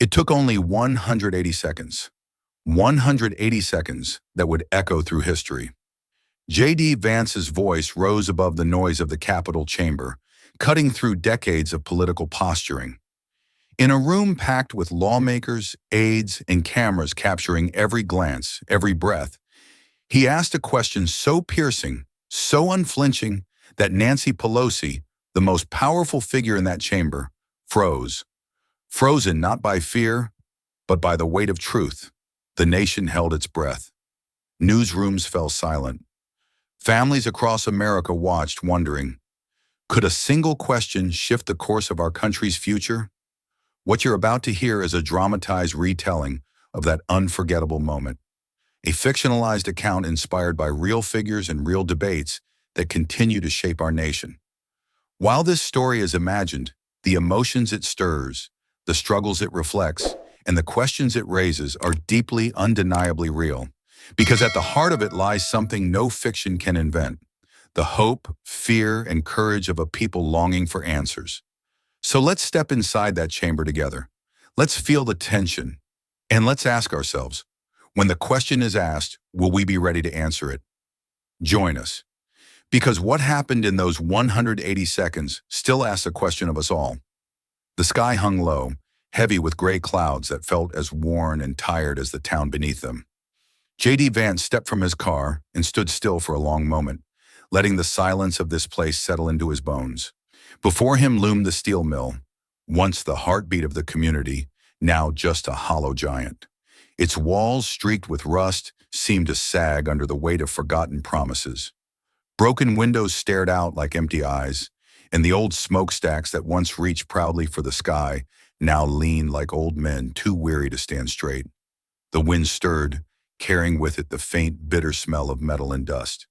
It took only 180 seconds. 180 seconds that would echo through history. J.D. Vance's voice rose above the noise of the Capitol chamber, cutting through decades of political posturing. In a room packed with lawmakers, aides, and cameras capturing every glance, every breath, he asked a question so piercing, so unflinching, that Nancy Pelosi, the most powerful figure in that chamber, froze. Frozen not by fear, but by the weight of truth. The nation held its breath. Newsrooms fell silent. Families across America watched, wondering, could a single question shift the course of our country's future? What you're about to hear is a dramatized retelling of that unforgettable moment, a fictionalized account inspired by real figures and real debates that continue to shape our nation. While this story is imagined, the emotions it stirs, the struggles it reflects, and the questions it raises are deeply, undeniably real, because at the heart of it lies something no fiction can invent: the hope, fear, and courage of a people longing for answers. So let's step inside that chamber together. Let's feel the tension, and let's ask ourselves, when the question is asked, will we be ready to answer it? Join us, because what happened in those 180 seconds still asks a question of us all. The sky hung low, heavy with gray clouds that felt as worn and tired as the town beneath them. J.D. Vance stepped from his car and stood still for a long moment, letting the silence of this place settle into his bones. Before him loomed the steel mill, once the heartbeat of the community, now just a hollow giant. Its walls, streaked with rust, seemed to sag under the weight of forgotten promises. Broken windows stared out like empty eyes, and the old smokestacks that once reached proudly for the sky now leaned like old men too weary to stand straight. The wind stirred, carrying with it the faint, bitter smell of metal and dust.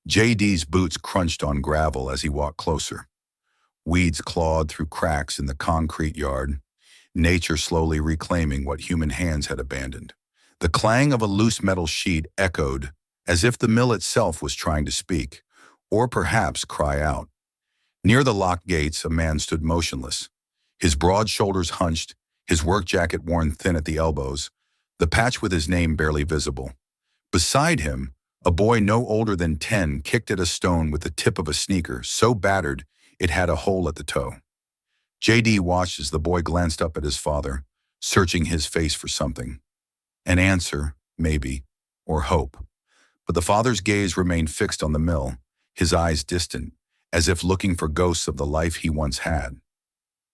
J.D.'s boots crunched on gravel as he walked closer. Weeds clawed through cracks in the concrete yard, nature slowly reclaiming what human hands had abandoned. The clang of a loose metal sheet echoed, as if the mill itself was trying to speak, or perhaps cry out. Near the locked gates, a man stood motionless, his broad shoulders hunched, his work jacket worn thin at the elbows, the patch with his name barely visible. Beside him, a boy no older than 10 kicked at a stone with the tip of a sneaker, so battered it had a hole at the toe. J.D. watched as the boy glanced up at his father, searching his face for something. An answer, maybe, or hope. But the father's gaze remained fixed on the mill, his eyes distant, as if looking for ghosts of the life he once had.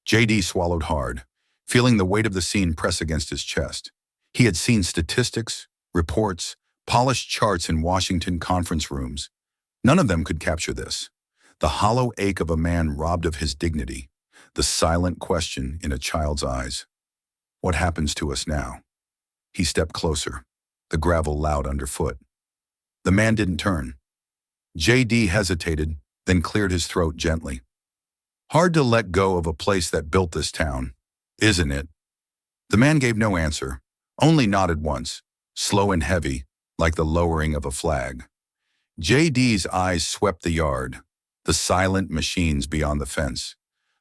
J.D. swallowed hard, feeling the weight of the scene press against his chest. He had seen statistics, reports, polished charts in Washington conference rooms. None of them could capture this. The hollow ache of a man robbed of his dignity, the silent question in a child's eyes. What happens to us now? He stepped closer, the gravel loud underfoot. The man didn't turn. J.D. hesitated, then cleared his throat gently. Hard to let go of a place that built this town, isn't it? The man gave no answer, only nodded once, slow and heavy, like the lowering of a flag. J.D.'s eyes swept the yard, the silent machines beyond the fence,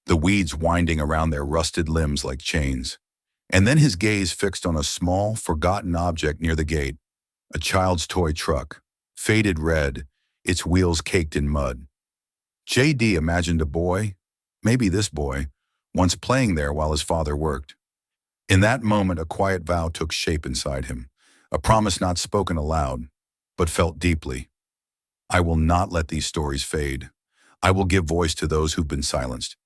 the weeds winding around their rusted limbs like chains. And then his gaze fixed on a small, forgotten object near the gate, a child's toy truck, faded red, its wheels caked in mud. J.D. imagined a boy, maybe this boy, once playing there while his father worked. In that moment, a quiet vow took shape inside him, a promise not spoken aloud, but felt deeply. I will not let these stories fade. I will give voice to those who've been silenced.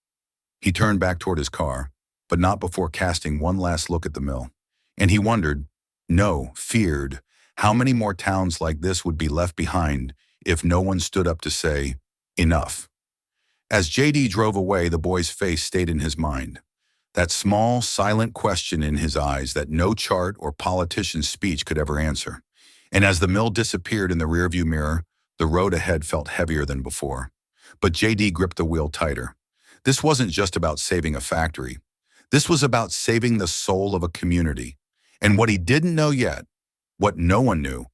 He turned back toward his car, but not before casting one last look at the mill. And he wondered, no, feared, how many more towns like this would be left behind if no one stood up to say, enough. As J.D. drove away, the boy's face stayed in his mind. That small, silent question in his eyes that no chart or politician's speech could ever answer. And as the mill disappeared in the rearview mirror, the road ahead felt heavier than before. But J.D. gripped the wheel tighter. This wasn't just about saving a factory. This was about saving the soul of a community. And what he didn't know yet, what no one knew,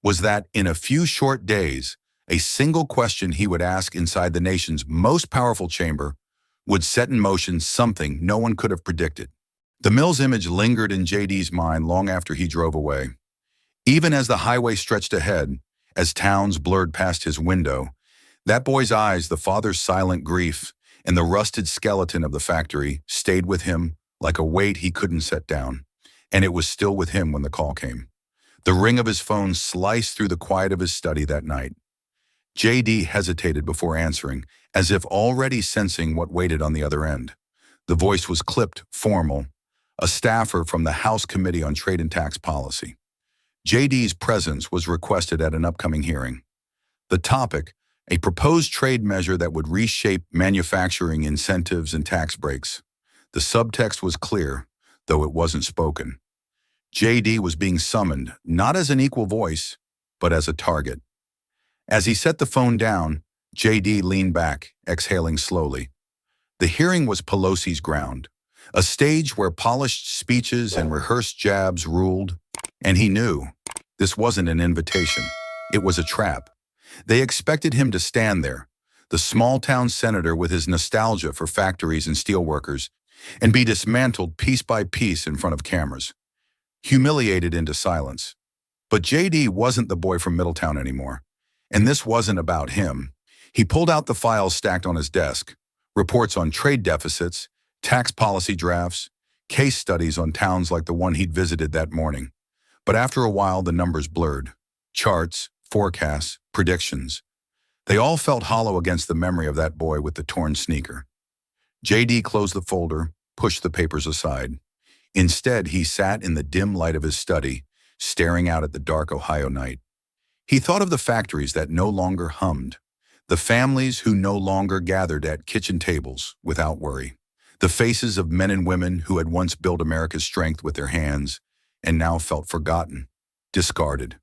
was that in a few short days, a single question he would ask inside the nation's most powerful chamber would set in motion something no one could have predicted. The mill's image lingered in JD's mind long after he drove away. Even as the highway stretched ahead, as towns blurred past his window, that boy's eyes, the father's silent grief, and the rusted skeleton of the factory stayed with him like a weight he couldn't set down. And it was still with him when the call came. The ring of his phone sliced through the quiet of his study that night. JD hesitated before answering, as if already sensing what waited on the other end. The voice was clipped, formal, a staffer from the House Committee on Trade and Tax Policy. JD's presence was requested at an upcoming hearing. The topic, a proposed trade measure that would reshape manufacturing incentives and tax breaks. The subtext was clear, though it wasn't spoken. JD was being summoned, not as an equal voice, but as a target. As he set the phone down, JD leaned back, exhaling slowly. The hearing was Pelosi's ground, a stage where polished speeches and rehearsed jabs ruled, and he knew this wasn't an invitation. It was a trap. They expected him to stand there, the small-town senator with his nostalgia for factories and steelworkers, and be dismantled piece by piece in front of cameras, humiliated into silence. But JD wasn't the boy from Middletown anymore, and this wasn't about him. He pulled out the files stacked on his desk, reports on trade deficits, tax policy drafts, case studies on towns like the one he'd visited that morning. But after a while, the numbers blurred. Charts, forecasts, predictions. They all felt hollow against the memory of that boy with the torn sneaker. JD closed the folder, pushed the papers aside. Instead, he sat in the dim light of his study, staring out at the dark Ohio night. He thought of the factories that no longer hummed, the families who no longer gathered at kitchen tables without worry, the faces of men and women who had once built America's strength with their hands and now felt forgotten, discarded.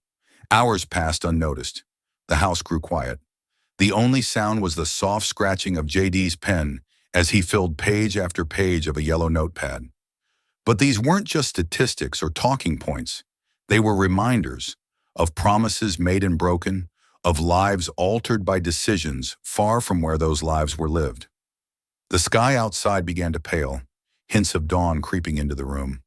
Hours passed unnoticed. The house grew quiet. The only sound was the soft scratching of JD's pen as he filled page after page of a yellow notepad. But these weren't just statistics or talking points. They were reminders of promises made and broken, of lives altered by decisions far from where those lives were lived. The sky outside began to pale, hints of dawn creeping into the room.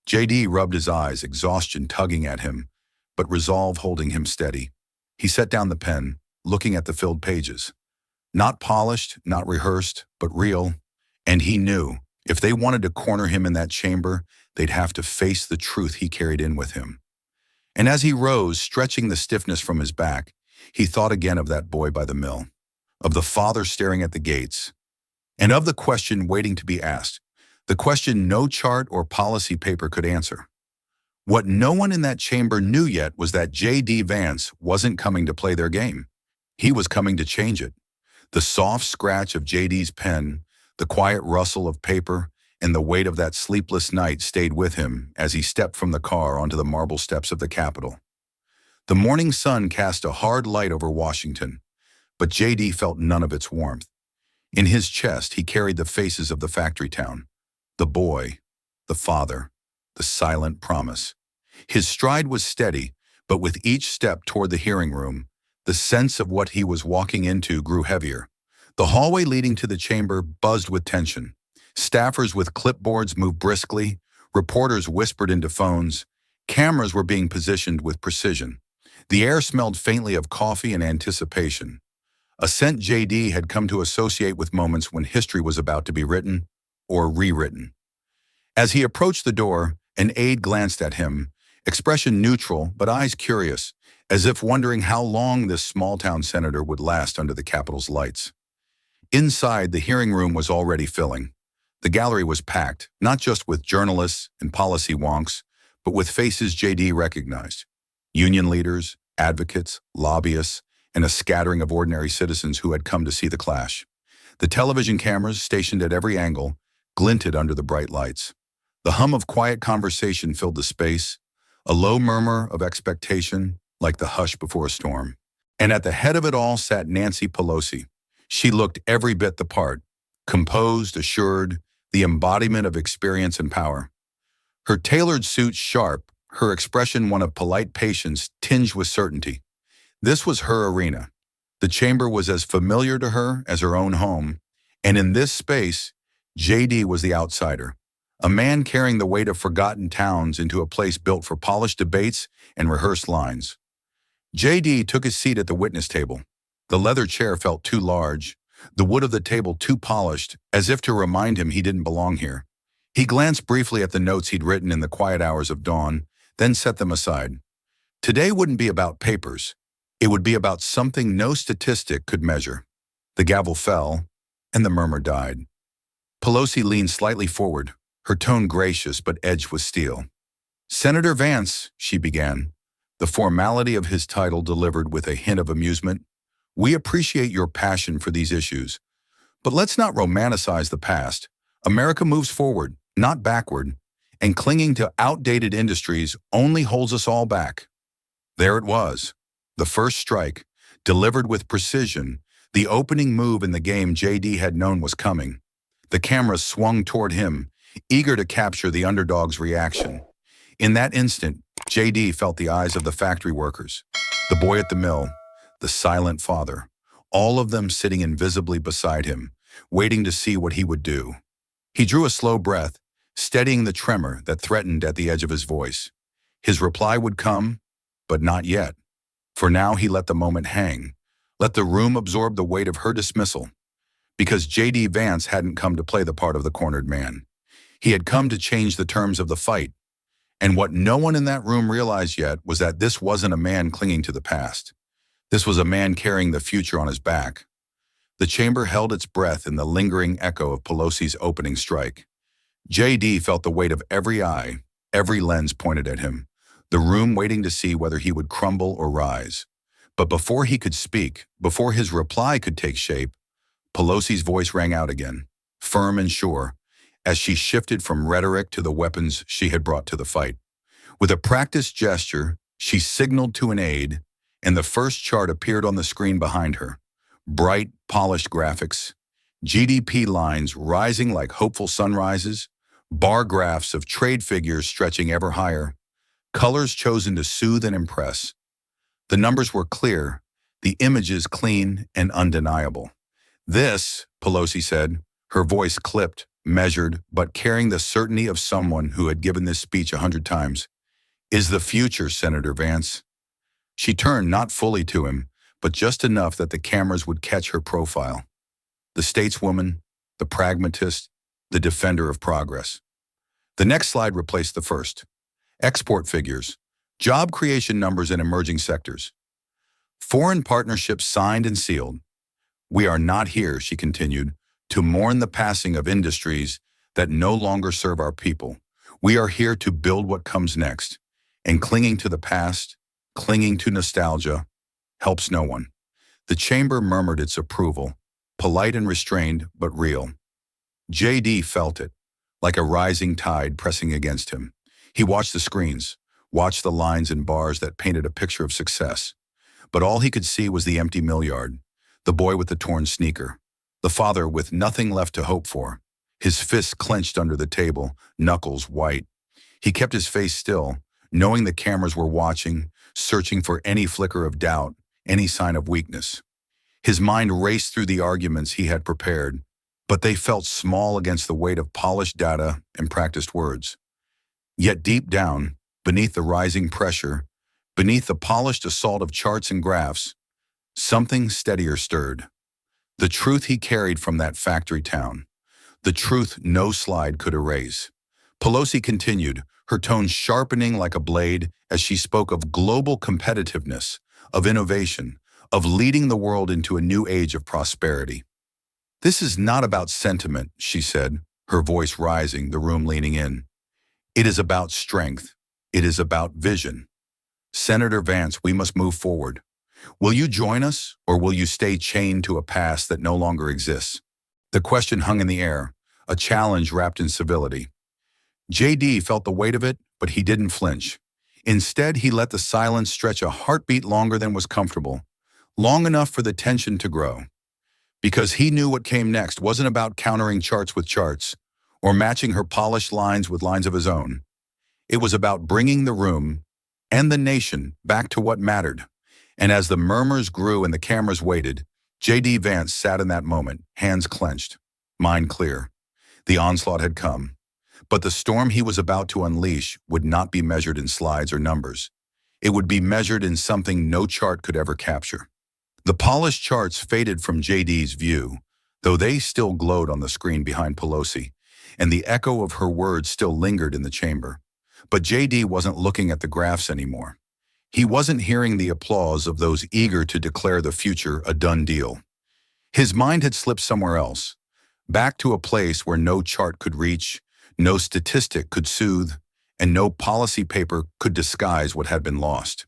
JD rubbed his eyes, exhaustion tugging at him, but resolve holding him steady. He set down the pen, looking at the filled pages. Not polished, not rehearsed, but real, and he knew if they wanted to corner him in that chamber, they'd have to face the truth he carried in with him. And as he rose, stretching the stiffness from his back, he thought again of that boy by the mill, of the father staring at the gates, and of the question waiting to be asked, the question no chart or policy paper could answer. What no one in that chamber knew yet was that J.D. Vance wasn't coming to play their game. He was coming to change it. The soft scratch of J.D.'s pen, the quiet rustle of paper, and the weight of that sleepless night stayed with him as he stepped from the car onto the marble steps of the Capitol. The morning sun cast a hard light over Washington, but J.D. felt none of its warmth. In his chest, he carried the faces of the factory town, the boy, the father, the silent promise. His stride was steady, but with each step toward the hearing room, the sense of what he was walking into grew heavier. The hallway leading to the chamber buzzed with tension. Staffers with clipboards moved briskly, reporters whispered into phones, cameras were being positioned with precision. The air smelled faintly of coffee and anticipation. A scent JD had come to associate with moments when history was about to be written or rewritten. As he approached the door, an aide glanced at him, expression neutral but eyes curious, as if wondering how long this small-town senator would last under the Capitol's lights. Inside, the hearing room was already filling. The gallery was packed, not just with journalists and policy wonks, but with faces JD recognized. Union leaders, advocates, lobbyists, and a scattering of ordinary citizens who had come to see the clash. The television cameras, stationed at every angle, glinted under the bright lights. The hum of quiet conversation filled the space, a low murmur of expectation, like the hush before a storm. And at the head of it all sat Nancy Pelosi. She looked every bit the part, composed, assured, the embodiment of experience and power. Her tailored suit sharp, her expression one of polite patience tinged with certainty. This was her arena. The chamber was as familiar to her as her own home, and in this space, JD was the outsider, A man carrying the weight of forgotten towns into a place built for polished debates and rehearsed lines. JD took his seat at the witness table. The leather chair felt too large, the wood of the table too polished, as if to remind him he didn't belong here. He glanced briefly at the notes he'd written in the quiet hours of dawn, then set them aside. Today wouldn't be about papers. It would be about something no statistic could measure. The gavel fell, and the murmur died. Pelosi leaned slightly forward, her tone gracious but edged with steel. "Senator Vance," she began, the formality of his title delivered with a hint of amusement, "we appreciate your passion for these issues. But let's not romanticize the past. America moves forward, not backward, and clinging to outdated industries only holds us all back." There it was, the first strike, delivered with precision, the opening move in the game JD had known was coming. The camera swung toward him, eager to capture the underdog's reaction. In that instant, JD felt the eyes of the factory workers, the boy at the mill, the silent father, all of them sitting invisibly beside him, waiting to see what he would do. He drew a slow breath, steadying the tremor that threatened at the edge of his voice. His reply would come, but not yet. For now he let the moment hang, let the room absorb the weight of her dismissal. Because JD Vance hadn't come to play the part of the cornered man. He had come to change the terms of the fight. And what no one in that room realized yet was that this wasn't a man clinging to the past. This was a man carrying the future on his back. The chamber held its breath in the lingering echo of Pelosi's opening strike. JD felt the weight of every eye, every lens pointed at him, the room waiting to see whether he would crumble or rise. But before he could speak, before his reply could take shape, Pelosi's voice rang out again, firm and sure, as she shifted from rhetoric to the weapons she had brought to the fight. With a practiced gesture, she signaled to an aide, and the first chart appeared on the screen behind her. Bright, polished graphics, GDP lines rising like hopeful sunrises, bar graphs of trade figures stretching ever higher, colors chosen to soothe and impress. The numbers were clear, the images clean and undeniable. "This," Pelosi said, her voice clipped, measured, but carrying the certainty of someone who had given this speech 100 times, "is the future, Senator Vance." She turned not fully to him, but just enough that the cameras would catch her profile. The stateswoman, the pragmatist, the defender of progress. The next slide replaced the first. Export figures, job creation numbers in emerging sectors. Foreign partnerships signed and sealed. "We are not here," she continued, "to mourn the passing of industries that no longer serve our people. We are here to build what comes next. And clinging to the past, clinging to nostalgia, helps no one." The chamber murmured its approval, polite and restrained, but real. JD felt it, like a rising tide pressing against him. He watched the screens, watched the lines and bars that painted a picture of success. But all he could see was the empty mill yard, the boy with the torn sneaker, the father with nothing left to hope for, his fists clenched under the table, knuckles white. He kept his face still, knowing the cameras were watching, searching for any flicker of doubt, any sign of weakness. His mind raced through the arguments he had prepared, but they felt small against the weight of polished data and practiced words. Yet deep down, beneath the rising pressure, beneath the polished assault of charts and graphs, something steadier stirred. The truth he carried from that factory town. The truth no slide could erase. Pelosi continued, her tone sharpening like a blade as she spoke of global competitiveness, of innovation, of leading the world into a new age of prosperity. "This is not about sentiment," she said, her voice rising, the room leaning in. "It is about strength. It is about vision. Senator Vance, we must move forward. Will you join us, or will you stay chained to a past that no longer exists?" The question hung in the air, a challenge wrapped in civility. JD felt the weight of it, but he didn't flinch. Instead, he let the silence stretch a heartbeat longer than was comfortable, long enough for the tension to grow. Because he knew what came next wasn't about countering charts with charts, or matching her polished lines with lines of his own. It was about bringing the room and the nation back to what mattered. And as the murmurs grew and the cameras waited, JD Vance sat in that moment, hands clenched, mind clear. The onslaught had come. But the storm he was about to unleash would not be measured in slides or numbers. It would be measured in something no chart could ever capture. The polished charts faded from JD's view, though they still glowed on the screen behind Pelosi, and the echo of her words still lingered in the chamber. But JD wasn't looking at the graphs anymore. He wasn't hearing the applause of those eager to declare the future a done deal. His mind had slipped somewhere else, back to a place where no chart could reach, no statistic could soothe, and no policy paper could disguise what had been lost.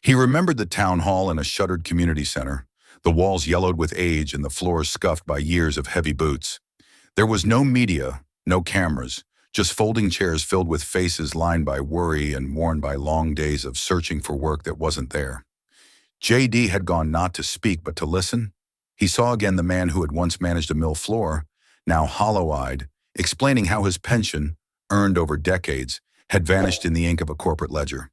He remembered the town hall in a shuttered community center, the walls yellowed with age and the floors scuffed by years of heavy boots. There was no media, no cameras, just folding chairs filled with faces lined by worry and worn by long days of searching for work that wasn't there. JD had gone not to speak but to listen. He saw again the man who had once managed a mill floor, now hollow-eyed, explaining how his pension, earned over decades, had vanished in the ink of a corporate ledger.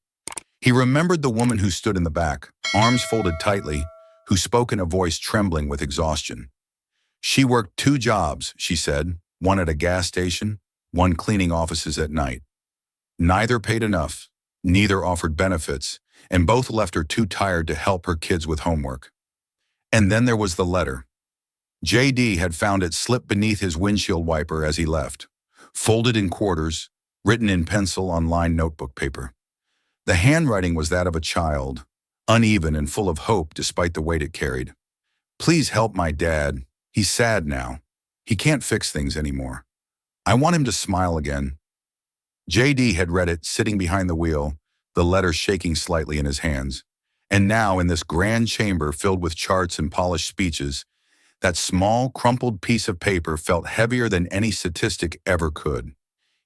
He remembered the woman who stood in the back, arms folded tightly, who spoke in a voice trembling with exhaustion. She worked 2 jobs, she said, one at a gas station, one cleaning offices at night. Neither paid enough, neither offered benefits, and both left her too tired to help her kids with homework. And then there was the letter. JD had found it slipped beneath his windshield wiper as he left, folded in quarters, written in pencil on lined notebook paper. The handwriting was that of a child, uneven and full of hope despite the weight it carried. Please help my dad. He's sad now. He can't fix things anymore. I want him to smile again. JD had read it sitting behind the wheel, the letter shaking slightly in his hands. And now, in this grand chamber filled with charts and polished speeches, that small, crumpled piece of paper felt heavier than any statistic ever could.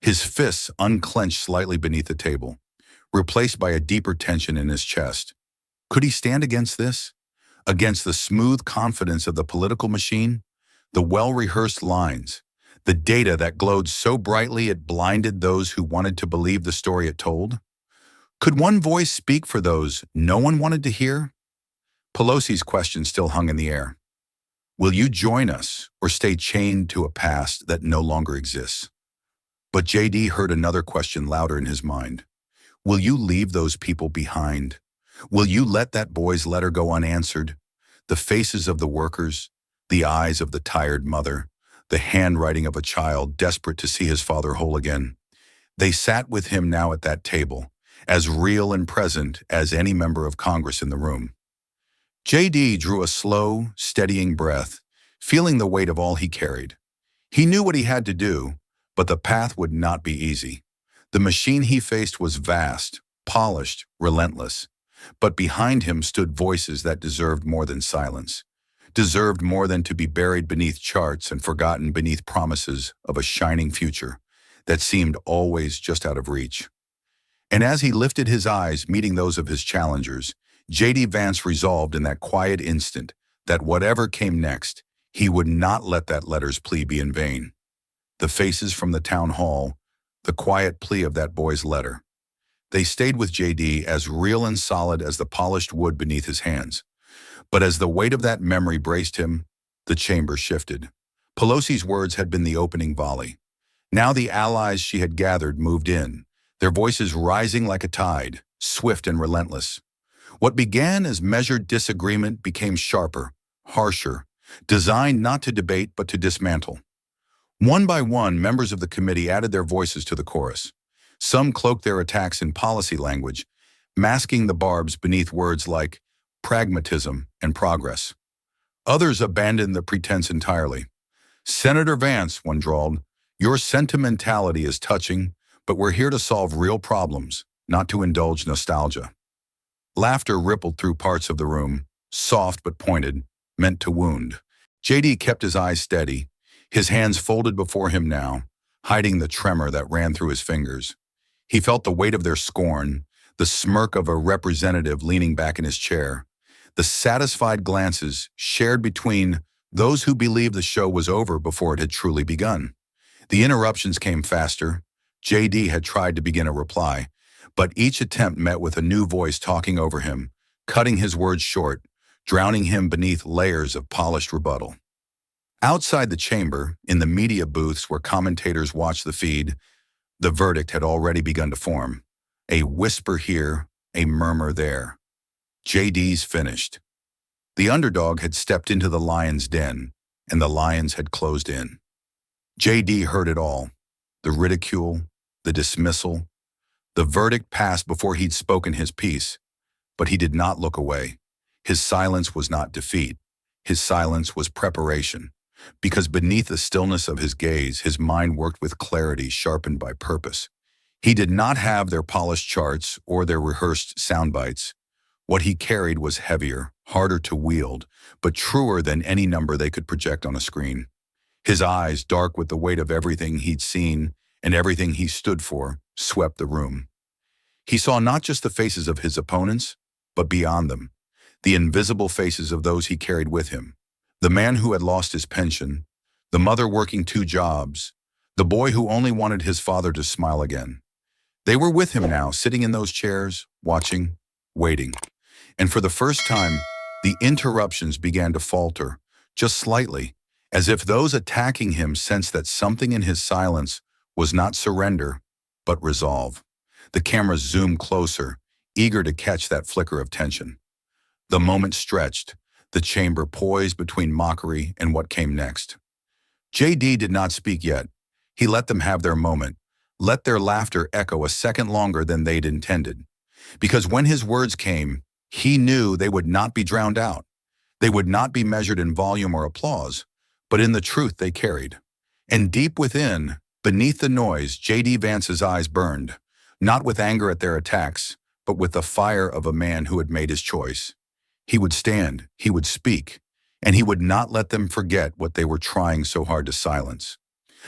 His fists unclenched slightly beneath the table, replaced by a deeper tension in his chest. Could he stand against this? Against the smooth confidence of the political machine? The well-rehearsed lines? The data that glowed so brightly it blinded those who wanted to believe the story it told? Could one voice speak for those no one wanted to hear? Pelosi's question still hung in the air. Will you join us or stay chained to a past that no longer exists? But JD heard another question louder in his mind. Will you leave those people behind? Will you let that boy's letter go unanswered? The faces of the workers, the eyes of the tired mother, the handwriting of a child desperate to see his father whole again. They sat with him now at that table, as real and present as any member of Congress in the room. JD drew a slow, steadying breath, feeling the weight of all he carried. He knew what he had to do, but the path would not be easy. The machine he faced was vast, polished, relentless. But behind him stood voices that deserved more than silence, deserved more than to be buried beneath charts and forgotten beneath promises of a shining future that seemed always just out of reach. And as he lifted his eyes, meeting those of his challengers, JD Vance resolved in that quiet instant that whatever came next, he would not let that letter's plea be in vain. The faces from the town hall, the quiet plea of that boy's letter. They stayed with JD as real and solid as the polished wood beneath his hands. But as the weight of that memory braced him, the chamber shifted. Pelosi's words had been the opening volley. Now the allies she had gathered moved in, their voices rising like a tide, swift and relentless. What began as measured disagreement became sharper, harsher, designed not to debate but to dismantle. One by one, members of the committee added their voices to the chorus. Some cloaked their attacks in policy language, masking the barbs beneath words like pragmatism and progress. Others abandoned the pretense entirely. Senator Vance, one drawled, your sentimentality is touching, but we're here to solve real problems, not to indulge nostalgia. Laughter rippled through parts of the room, soft but pointed, meant to wound. JD kept his eyes steady, his hands folded before him now, hiding the tremor that ran through his fingers. He felt the weight of their scorn, the smirk of a representative leaning back in his chair, the satisfied glances shared between those who believed the show was over before it had truly begun. The interruptions came faster. JD had tried to begin a reply, but each attempt met with a new voice talking over him, cutting his words short, drowning him beneath layers of polished rebuttal. Outside the chamber, in the media booths where commentators watched the feed, The verdict had already begun to form. A whisper here, a murmur there. JD's finished. The underdog had stepped into the lion's den, and the lions had closed in. JD heard it all. The ridicule, the dismissal. The verdict passed before he'd spoken his piece, but he did not look away. His silence was not defeat. His silence was preparation, because beneath the stillness of his gaze, his mind worked with clarity sharpened by purpose. He did not have their polished charts or their rehearsed sound bites. What he carried was heavier, harder to wield, but truer than any number they could project on a screen. His eyes, dark with the weight of everything he'd seen and everything he stood for, swept the room. He saw not just the faces of his opponents, but beyond them, the invisible faces of those he carried with him. The man who had lost his pension, the mother working 2 jobs, the boy who only wanted his father to smile again. They were with him now, sitting in those chairs, watching, waiting. And for the first time, the interruptions began to falter, just slightly, as if those attacking him sensed that something in his silence was not surrender, but resolve. The cameras zoomed closer, eager to catch that flicker of tension. The moment stretched, the chamber poised between mockery and what came next. JD did not speak yet. He let them have their moment, let their laughter echo a second longer than they'd intended. Because when his words came, he knew they would not be drowned out. They would not be measured in volume or applause, but in the truth they carried. And deep within, beneath the noise, J.D. Vance's eyes burned, not with anger at their attacks, but with the fire of a man who had made his choice. He would stand, he would speak, and he would not let them forget what they were trying so hard to silence.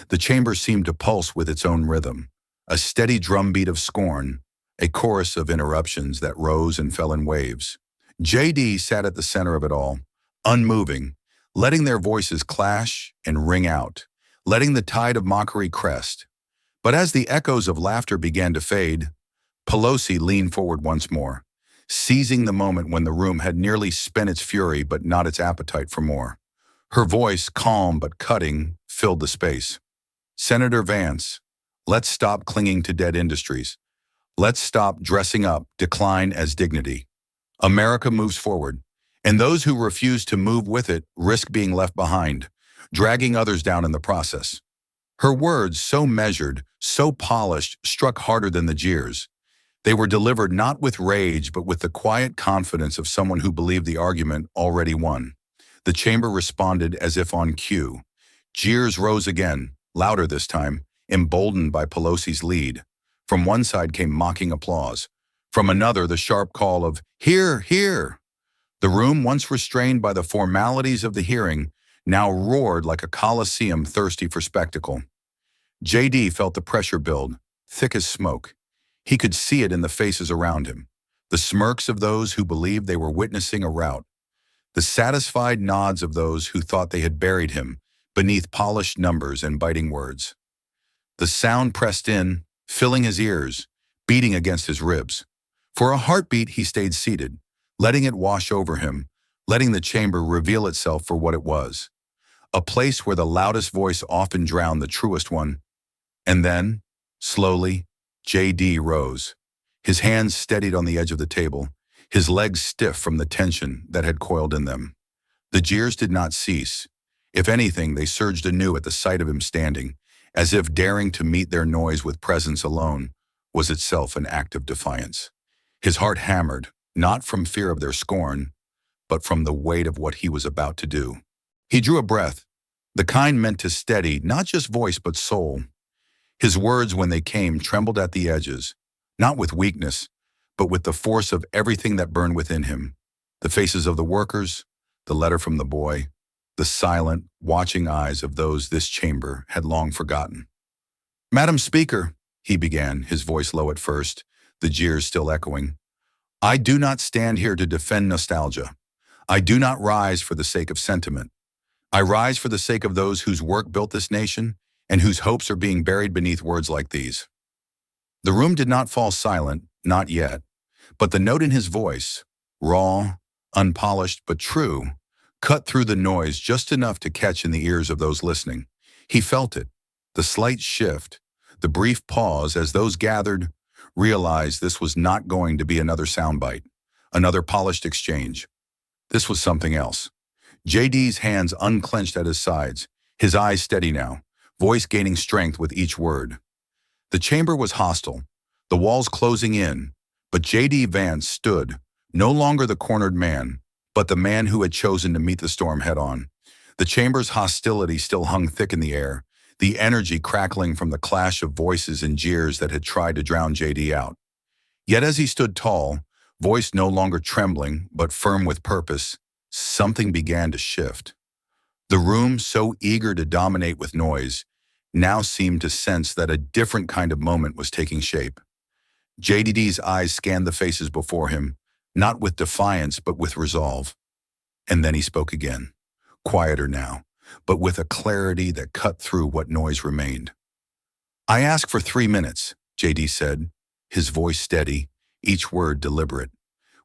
The chamber seemed to pulse with its own rhythm, a steady drumbeat of scorn, a chorus of interruptions that rose and fell in waves. J.D. sat at the center of it all, unmoving, letting their voices clash and ring out, letting the tide of mockery crest. But as the echoes of laughter began to fade, Pelosi leaned forward once more, seizing the moment when the room had nearly spent its fury but not its appetite for more. Her voice, calm but cutting, filled the space. "Senator Vance, let's stop clinging to dead industries. Let's stop dressing up decline as dignity. America moves forward, and those who refuse to move with it risk being left behind, dragging others down in the process." Her words, so measured, so polished, struck harder than the jeers. They were delivered not with rage, but with the quiet confidence of someone who believed the argument already won. The chamber responded as if on cue. Jeers rose again, louder this time, emboldened by Pelosi's lead. From one side came mocking applause. From another, the sharp call of, "Hear, hear!" The room, once restrained by the formalities of the hearing, now roared like a coliseum thirsty for spectacle. J.D. felt the pressure build, thick as smoke. He could see it in the faces around him, the smirks of those who believed they were witnessing a rout, the satisfied nods of those who thought they had buried him beneath polished numbers and biting words. The sound pressed in, filling his ears, beating against his ribs. For a heartbeat, he stayed seated, letting it wash over him, letting the chamber reveal itself for what it was. A place where the loudest voice often drowned the truest one. And then, slowly, J.D. rose, his hands steadied on the edge of the table, his legs stiff from the tension that had coiled in them. The jeers did not cease. If anything, they surged anew at the sight of him standing, as if daring to meet their noise with presence alone was itself an act of defiance. His heart hammered, not from fear of their scorn, but from the weight of what he was about to do. He drew a breath, the kind meant to steady not just voice but soul. His words, when they came, trembled at the edges, not with weakness, but with the force of everything that burned within him. The faces of the workers, the letter from the boy, the silent, watching eyes of those this chamber had long forgotten. "Madam Speaker," he began, his voice low at first, the jeers still echoing, "I do not stand here to defend nostalgia. I do not rise for the sake of sentiment. I rise for the sake of those whose work built this nation and whose hopes are being buried beneath words like these." The room did not fall silent, not yet, but the note in his voice, raw, unpolished but true, cut through the noise just enough to catch in the ears of those listening. He felt it, the slight shift, The brief pause as those gathered realized this was not going to be another soundbite, another polished exchange. This was something else. JD's hands unclenched at his sides, his eyes steady now, voice gaining strength with each word. The chamber was hostile, the walls closing in, but JD Vance stood, no longer the cornered man, but the man who had chosen to meet the storm head-on. The chamber's hostility still hung thick in the air, the energy crackling from the clash of voices and jeers that had tried to drown JD out. Yet as he stood tall, voice no longer trembling but firm with purpose, something began to shift. The room, so eager to dominate with noise, now seemed to sense that a different kind of moment was taking shape. JD's eyes scanned the faces before him, not with defiance but with resolve. And then he spoke again, quieter now, but with a clarity that cut through what noise remained. "I ask for 3 minutes," JD said, his voice steady, each word deliberate.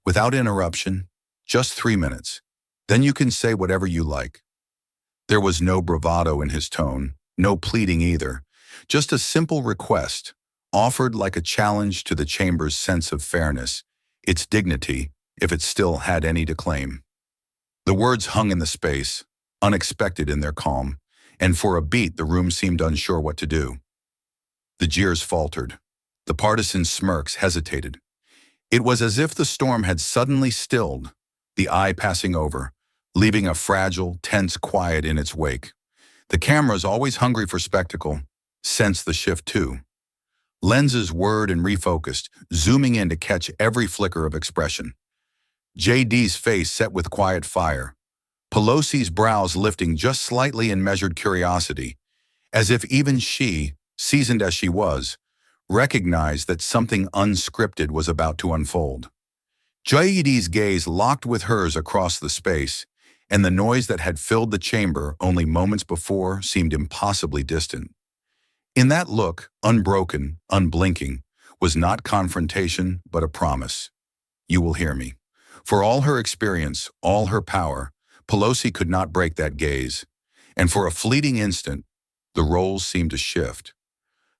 "Without interruption, just 3 minutes. Then you can say whatever you like." There was no bravado in his tone, no pleading either, just a simple request, offered like a challenge to the chamber's sense of fairness, its dignity, if it still had any to claim. The words hung in the space, unexpected in their calm, and for a beat the room seemed unsure what to do. The jeers faltered. The partisan smirks hesitated. It was as if the storm had suddenly stilled, the eye passing over, leaving a fragile, tense quiet in its wake. The cameras, always hungry for spectacle, sensed the shift too. Lenses whirred and refocused, zooming in to catch every flicker of expression. JD's face set with quiet fire, Pelosi's brows lifting just slightly in measured curiosity, as if even she, seasoned as she was, recognized that something unscripted was about to unfold. JD's gaze locked with hers across the space, and the noise that had filled the chamber only moments before seemed impossibly distant. In that look, unbroken, unblinking, was not confrontation but a promise. "You will hear me." For all her experience, all her power, Pelosi could not break that gaze, and for a fleeting instant, the roles seemed to shift.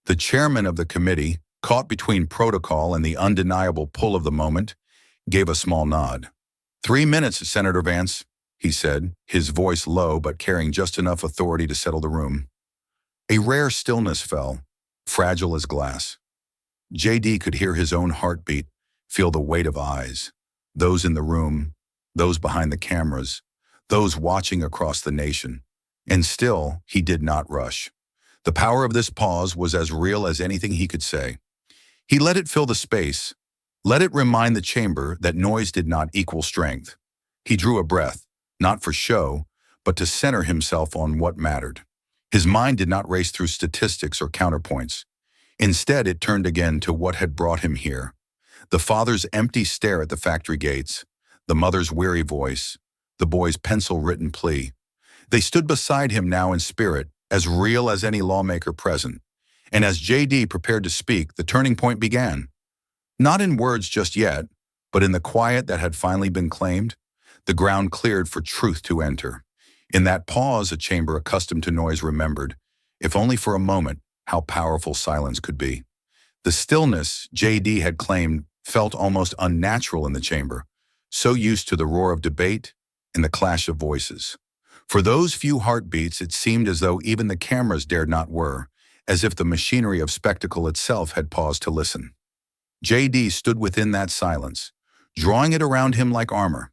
The chairman of the committee, caught between protocol and the undeniable pull of the moment, gave a small nod. 3 minutes, Senator Vance," he said, his voice low but carrying just enough authority to settle the room. A rare stillness fell, fragile as glass. JD could hear his own heartbeat, feel the weight of eyes, those in the room, those behind the cameras, those watching across the nation. And still, he did not rush. The power of this pause was as real as anything he could say. He let it fill the space, let it remind the chamber that noise did not equal strength. He drew a breath, not for show, but to center himself on what mattered. His mind did not race through statistics or counterpoints. Instead, it turned again to what had brought him here. The father's empty stare at the factory gates, the mother's weary voice, the boy's pencil-written plea. They stood beside him now in spirit, as real as any lawmaker present. And as JD prepared to speak, the turning point began. Not in words just yet, but in the quiet that had finally been claimed. The ground cleared for truth to enter. In that pause, a chamber accustomed to noise remembered, if only for a moment, how powerful silence could be. The stillness JD had claimed felt almost unnatural in the chamber, so used to the roar of debate and the clash of voices. For those few heartbeats, it seemed as though even the cameras dared not whir, as if the machinery of spectacle itself had paused to listen. JD stood within that silence, drawing it around him like armor.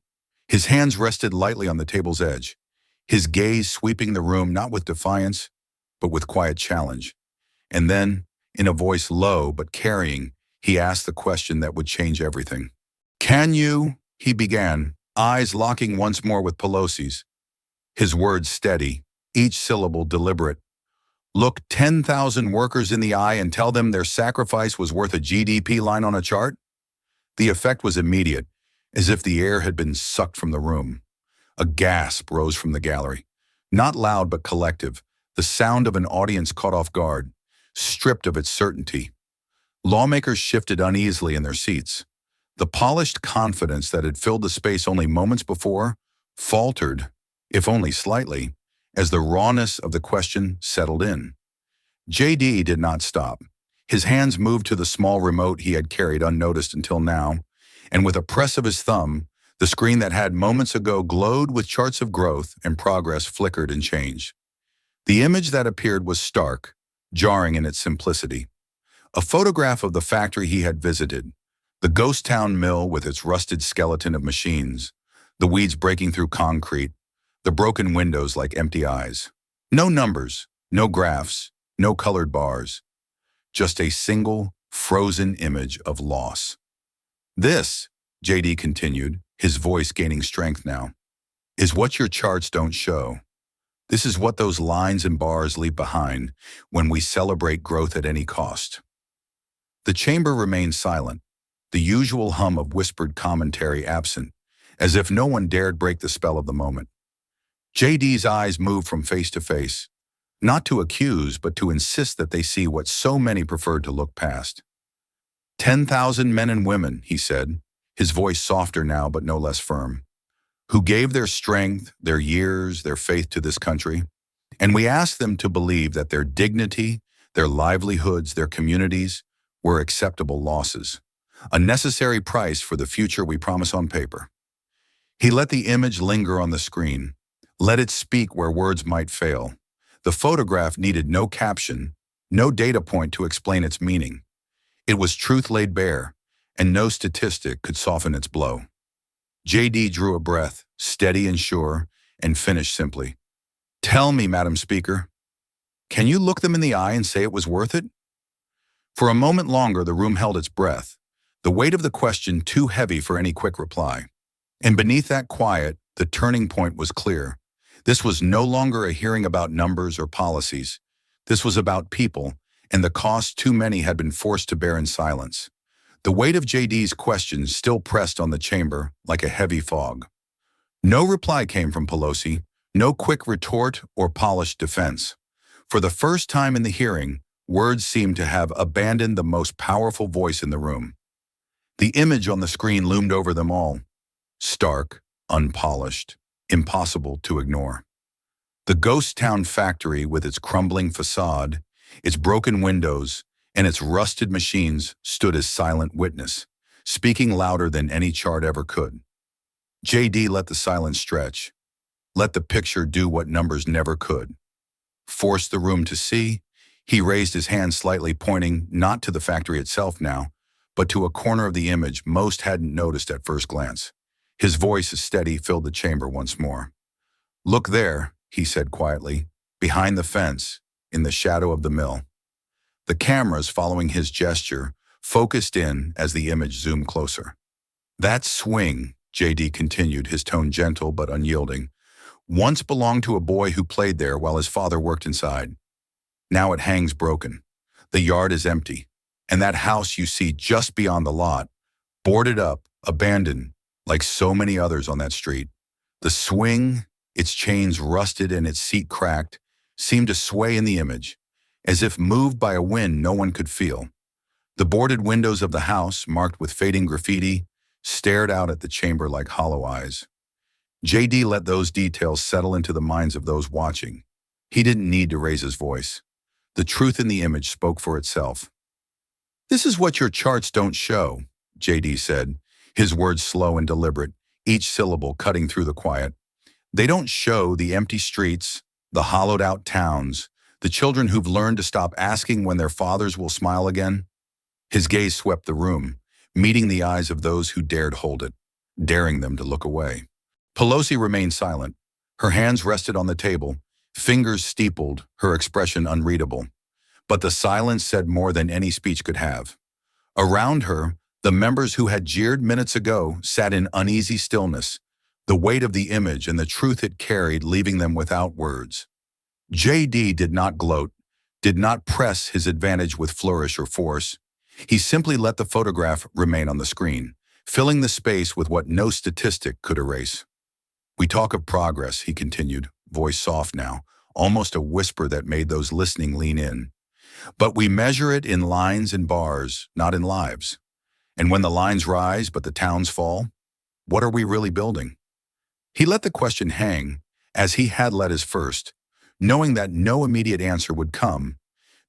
His hands rested lightly on the table's edge, his gaze sweeping the room not with defiance, but with quiet challenge. And then, in a voice low but carrying, he asked the question that would change everything. "Can you," he began, eyes locking once more with Pelosi's, his words steady, each syllable deliberate, "look 10,000 workers in the eye and tell them their sacrifice was worth a GDP line on a chart?" The effect was immediate, as if the air had been sucked from the room. A gasp rose from the gallery, not loud but collective, the sound of an audience caught off guard, stripped of its certainty. Lawmakers shifted uneasily in their seats. The polished confidence that had filled the space only moments before faltered, if only slightly, as the rawness of the question settled in. JD did not stop. His hands moved to the small remote he had carried unnoticed until now, and with a press of his thumb, the screen that had moments ago glowed with charts of growth and progress flickered and changed. The image that appeared was stark, jarring in its simplicity. A photograph of the factory he had visited, the ghost town mill with its rusted skeleton of machines, the weeds breaking through concrete, the broken windows like empty eyes. No numbers, no graphs, no colored bars, just a single, frozen image of loss. This, JD continued, his voice gaining strength now, is what your charts don't show. This is what those lines and bars leave behind when we celebrate growth at any cost. The chamber remained silent, the usual hum of whispered commentary absent, as if no one dared break the spell of the moment. JD's eyes moved from face to face, not to accuse, but to insist that they see what so many preferred to look past. 10,000 men and women, he said, his voice softer now but no less firm, who gave their strength, their years, their faith to this country, and we asked them to believe that their dignity, their livelihoods, their communities were acceptable losses, a necessary price for the future we promise on paper. He let the image linger on the screen, let it speak where words might fail. The photograph needed no caption, no data point to explain its meaning. It was truth laid bare, and no statistic could soften its blow. JD drew a breath, steady and sure, and finished simply. Tell me, Madam Speaker, can you look them in the eye and say it was worth it? For a moment longer, the room held its breath, the weight of the question too heavy for any quick reply. And beneath that quiet, the turning point was clear. This was no longer a hearing about numbers or policies. This was about people, and the cost too many had been forced to bear in silence. The weight of JD's questions still pressed on the chamber like a heavy fog. No reply came from Pelosi, no quick retort or polished defense. For the first time in the hearing, words seemed to have abandoned the most powerful voice in the room. The image on the screen loomed over them all, stark, unpolished, impossible to ignore. The ghost town factory with its crumbling facade, its broken windows, and its rusted machines stood as silent witness, speaking louder than any chart ever could. JD let the silence stretch, let the picture do what numbers never could. Forced the room to see, he raised his hand slightly, pointing not to the factory itself now, but to a corner of the image most hadn't noticed at first glance. His voice, steady, filled the chamber once more. Look there, he said quietly, behind the fence, in the shadow of the mill. The cameras, following his gesture, focused in as the image zoomed closer. That swing, JD continued, his tone gentle but unyielding, once belonged to a boy who played there while his father worked inside. Now it hangs broken. The yard is empty, and that house you see just beyond the lot, boarded up, abandoned, like so many others on that street. The swing, its chains rusted and its seat cracked, seemed to sway in the image, as if moved by a wind no one could feel. The boarded windows of the house, marked with fading graffiti, stared out at the chamber like hollow eyes. JD let those details settle into the minds of those watching. He didn't need to raise his voice. The truth in the image spoke for itself. This is what your charts don't show, JD said, his words slow and deliberate, each syllable cutting through the quiet. They don't show the empty streets, the hollowed-out towns, the children who've learned to stop asking when their fathers will smile again. His gaze swept the room, meeting the eyes of those who dared hold it, daring them to look away. Pelosi remained silent. Her hands rested on the table, fingers steepled, her expression unreadable. But the silence said more than any speech could have. Around her, the members who had jeered minutes ago sat in uneasy stillness, the weight of the image and the truth it carried leaving them without words. JD did not gloat, did not press his advantage with flourish or force. He simply let the photograph remain on the screen, filling the space with what no statistic could erase. We talk of progress, he continued, voice soft now, almost a whisper that made those listening lean in. But we measure it in lines and bars, not in lives. And when the lines rise but the towns fall, what are we really building? He let the question hang, as he had let his first, knowing that no immediate answer would come,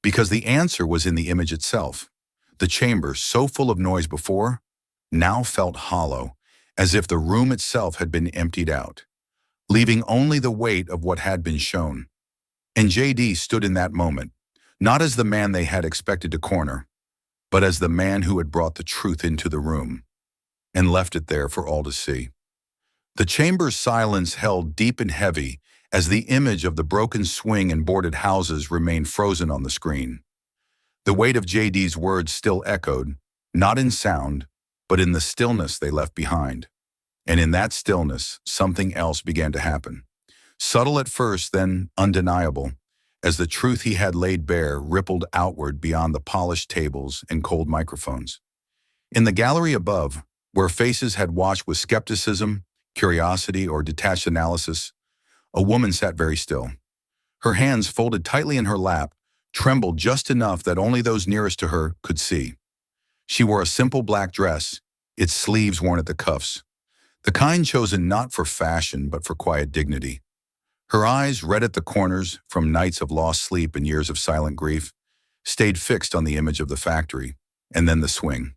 Because the answer was in the image itself. The chamber, so full of noise before, now felt hollow, as if the room itself had been emptied out, leaving only the weight of what had been shown. And JD stood in that moment, not as the man they had expected to corner, but as the man who had brought the truth into the room and left it there for all to see. The chamber's silence held deep and heavy as the image of the broken swing and boarded houses remained frozen on the screen. The weight of JD's words still echoed, not in sound, but in the stillness they left behind. And in that stillness, something else began to happen. Subtle at first, then undeniable, as the truth he had laid bare rippled outward beyond the polished tables and cold microphones. In the gallery above, where faces had watched with skepticism, curiosity, or detached analysis, a woman sat very still. Her hands folded tightly in her lap, trembled just enough that only those nearest to her could see. She wore a simple black dress, its sleeves worn at the cuffs, the kind chosen not for fashion but for quiet dignity. Her eyes, red at the corners from nights of lost sleep and years of silent grief, stayed fixed on the image of the factory, and then the swing.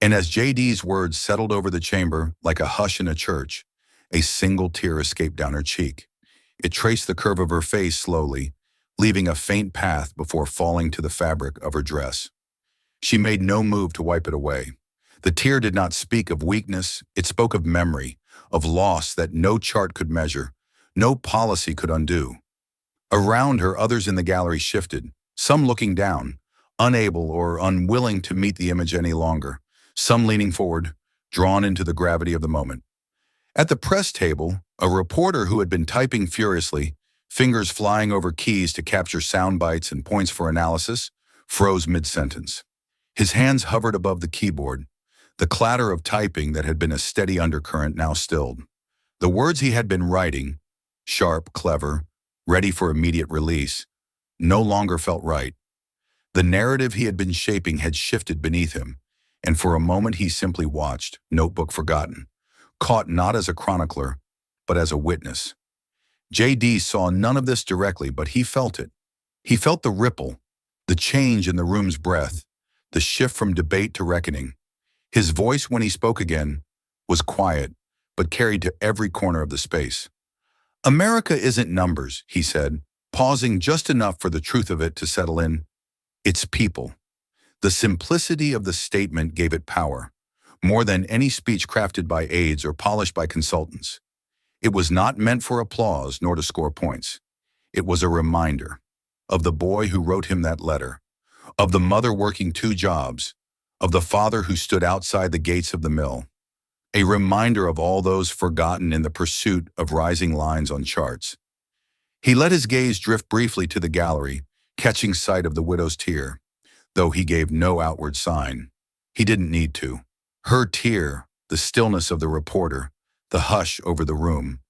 And as JD's words settled over the chamber like a hush in a church, a single tear escaped down her cheek. It traced the curve of her face slowly, leaving a faint path before falling to the fabric of her dress. She made no move to wipe it away. The tear did not speak of weakness, it spoke of memory, of loss that no chart could measure, no policy could undo. Around her, others in the gallery shifted, some looking down, unable or unwilling to meet the image any longer, some leaning forward, drawn into the gravity of the moment. At the press table, a reporter who had been typing furiously, fingers flying over keys to capture sound bites and points for analysis, froze mid-sentence. His hands hovered above the keyboard, the clatter of typing that had been a steady undercurrent now stilled. The words he had been writing, sharp, clever, ready for immediate release, no longer felt right. The narrative he had been shaping had shifted beneath him, and for a moment he simply watched, notebook forgotten, caught not as a chronicler, but as a witness. JD saw none of this directly, but he felt it. He felt the ripple, the change in the room's breath, the shift from debate to reckoning. His voice, when he spoke again, was quiet, but carried to every corner of the space. America isn't numbers, he said, pausing just enough for the truth of it to settle in. It's people. The simplicity of the statement gave it power, more than any speech crafted by aides or polished by consultants. It was not meant for applause nor to score points. It was a reminder of the boy who wrote him that letter, of the mother working 2 jobs, of the father who stood outside the gates of the mill. A reminder of all those forgotten in the pursuit of rising lines on charts. He let his gaze drift briefly to the gallery, catching sight of the widow's tear, though he gave no outward sign. He didn't need to. Her tear, the stillness of the reporter, the hush over the room,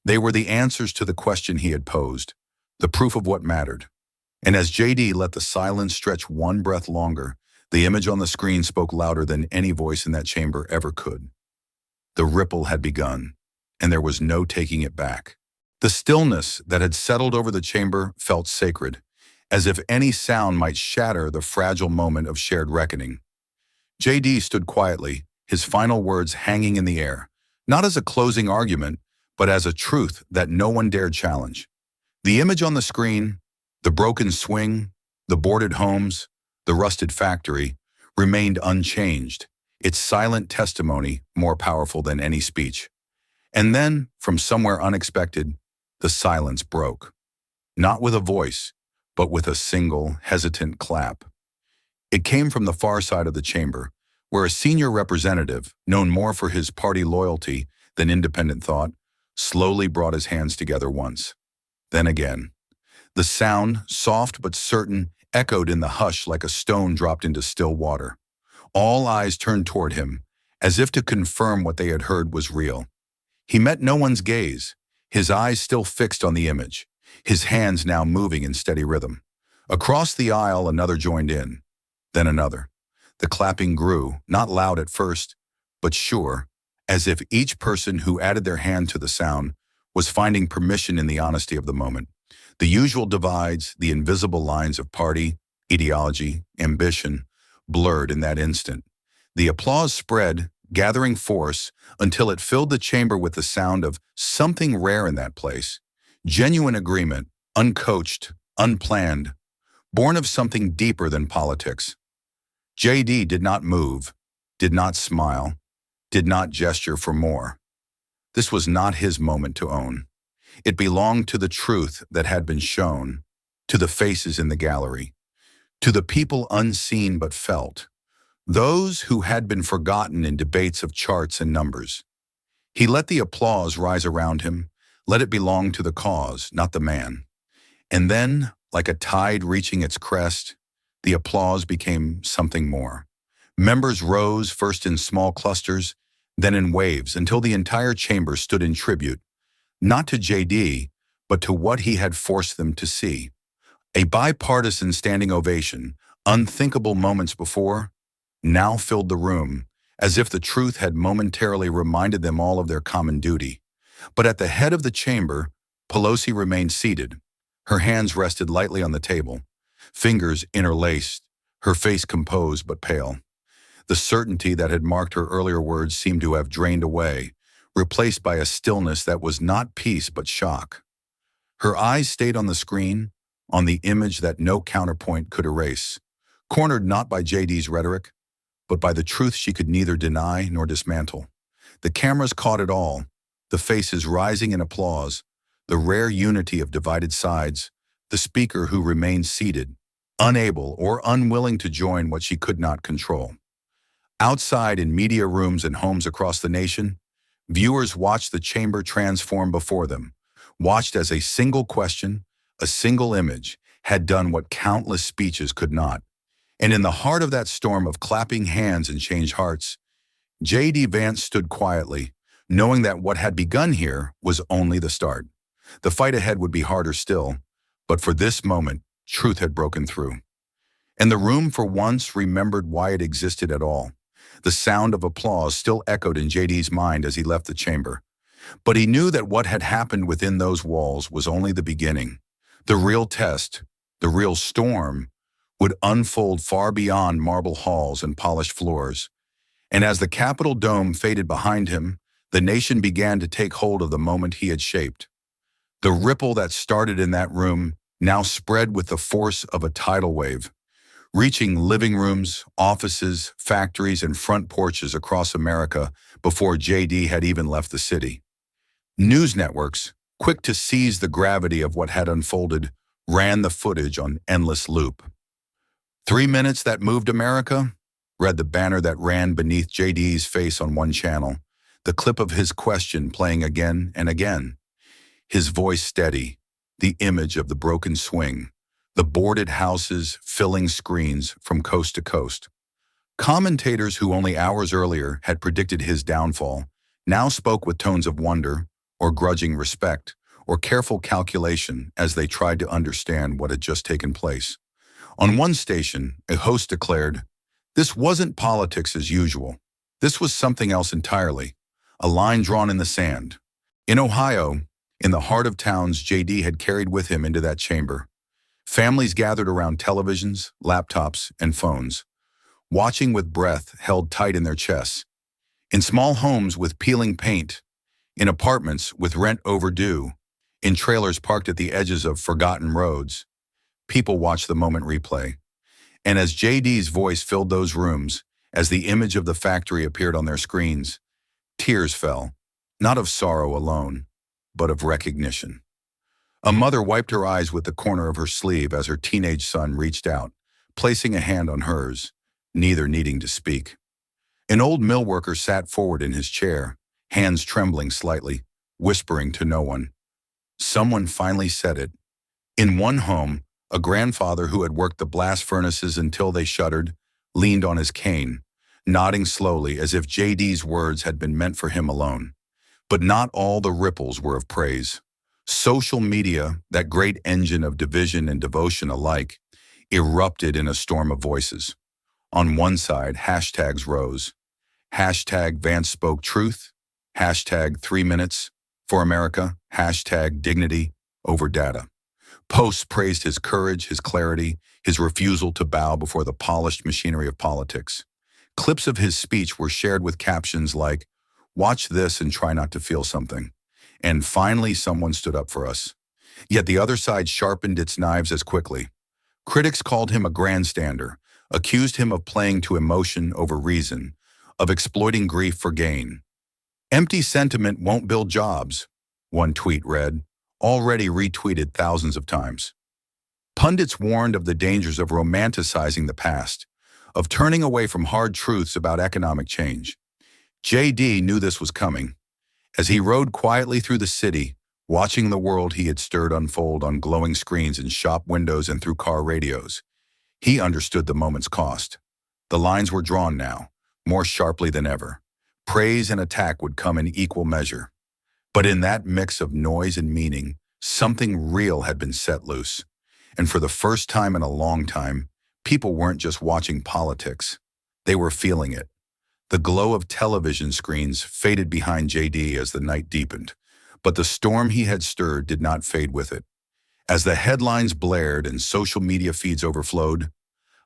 they were the answers to the question he had posed, the proof of what mattered. And as JD let the silence stretch one breath longer, the image on the screen spoke louder than any voice in that chamber ever could. The ripple had begun, and there was no taking it back. The stillness that had settled over the chamber felt sacred, as if any sound might shatter the fragile moment of shared reckoning. JD stood quietly, his final words hanging in the air, not as a closing argument, but as a truth that no one dared challenge. The image on the screen, the broken swing, the boarded homes, the rusted factory, remained unchanged, its silent testimony more powerful than any speech. And then, from somewhere unexpected, the silence broke. Not with a voice, but with a single, hesitant clap. It came from the far side of the chamber, where a senior representative, known more for his party loyalty than independent thought, slowly brought his hands together once. Then again. The sound, soft but certain, echoed in the hush like a stone dropped into still water. All eyes turned toward him, as if to confirm what they had heard was real. He met no one's gaze, his eyes still fixed on the image, his hands now moving in steady rhythm. Across the aisle, another joined in, then another. The clapping grew, not loud at first, but sure, as if each person who added their hand to the sound was finding permission in the honesty of the moment. The usual divides, the invisible lines of party, ideology, ambition, blurred in that instant. The applause spread, gathering force, until it filled the chamber with the sound of something rare in that place. Genuine agreement, uncoached, unplanned, born of something deeper than politics. JD did not move, did not smile, did not gesture for more. This was not his moment to own. It belonged to the truth that had been shown, to the faces in the gallery, to the people unseen but felt, those who had been forgotten in debates of charts and numbers. He let the applause rise around him, let it belong to the cause, not the man. And then, like a tide reaching its crest, the applause became something more. Members rose first in small clusters, then in waves, until the entire chamber stood in tribute, not to JD, but to what he had forced them to see. A bipartisan standing ovation, unthinkable moments before, now filled the room, as if the truth had momentarily reminded them all of their common duty. But at the head of the chamber, Pelosi remained seated. Her hands rested lightly on the table, fingers interlaced, her face composed but pale. The certainty that had marked her earlier words seemed to have drained away, replaced by a stillness that was not peace but shock. Her eyes stayed on the screen, on the image that no counterpoint could erase, cornered not by JD's rhetoric, but by the truth she could neither deny nor dismantle. The cameras caught it all, the faces rising in applause, the rare unity of divided sides, the speaker who remained seated, unable or unwilling to join what she could not control. Outside in media rooms and homes across the nation, viewers watched the chamber transform before them, watched as a single question, a single image, had done what countless speeches could not. And in the heart of that storm of clapping hands and changed hearts, J.D. Vance stood quietly, knowing that what had begun here was only the start. The fight ahead would be harder still, but for this moment, truth had broken through. And the room for once remembered why it existed at all. The sound of applause still echoed in JD's mind as he left the chamber. But he knew that what had happened within those walls was only the beginning. The real test, the real storm, would unfold far beyond marble halls and polished floors. And as the Capitol dome faded behind him, the nation began to take hold of the moment he had shaped. The ripple that started in that room now spread with the force of a tidal wave, reaching living rooms, offices, factories, and front porches across America before JD had even left the city. News networks, quick to seize the gravity of what had unfolded, ran the footage on endless loop. 3 minutes that moved America, read the banner that ran beneath JD's face on one channel, the clip of his question playing again and again. His voice steady, the image of the broken swing, the boarded houses filling screens from coast to coast. Commentators who only hours earlier had predicted his downfall now spoke with tones of wonder, or grudging respect, or careful calculation as they tried to understand what had just taken place. On one station, a host declared, "This wasn't politics as usual. This was something else entirely, a line drawn in the sand." In Ohio, in the heart of towns JD had carried with him into that chamber, families gathered around televisions, laptops, and phones, watching with breath held tight in their chests. In small homes with peeling paint, in apartments with rent overdue, in trailers parked at the edges of forgotten roads, people watched the moment replay. And as JD's voice filled those rooms, as the image of the factory appeared on their screens, tears fell, not of sorrow alone, but of recognition. A mother wiped her eyes with the corner of her sleeve as her teenage son reached out, placing a hand on hers, neither needing to speak. An old mill worker sat forward in his chair, hands trembling slightly, whispering to no one. Someone finally said it. In one home, a grandfather who had worked the blast furnaces until they shuddered, leaned on his cane, nodding slowly as if JD's words had been meant for him alone. But not all the ripples were of praise. Social media, that great engine of division and devotion alike, erupted in a storm of voices. On one side, hashtags rose. Hashtag Vance spoke truth. Hashtag 3 minutes for America. Hashtag dignity over data. Posts praised his courage, his clarity, his refusal to bow before the polished machinery of politics. Clips of his speech were shared with captions like, "Watch this and try not to feel something." And finally, someone stood up for us. Yet the other side sharpened its knives as quickly. Critics called him a grandstander, accused him of playing to emotion over reason, of exploiting grief for gain. "Empty sentiment won't build jobs," one tweet read, already retweeted thousands of times. Pundits warned of the dangers of romanticizing the past, of turning away from hard truths about economic change. JD knew this was coming. As he rode quietly through the city, watching the world he had stirred unfold on glowing screens in shop windows and through car radios, he understood the moment's cost. The lines were drawn now, more sharply than ever. Praise and attack would come in equal measure. But in that mix of noise and meaning, something real had been set loose. And for the first time in a long time, people weren't just watching politics. They were feeling it. The glow of television screens faded behind JD as the night deepened, but the storm he had stirred did not fade with it. As the headlines blared and social media feeds overflowed,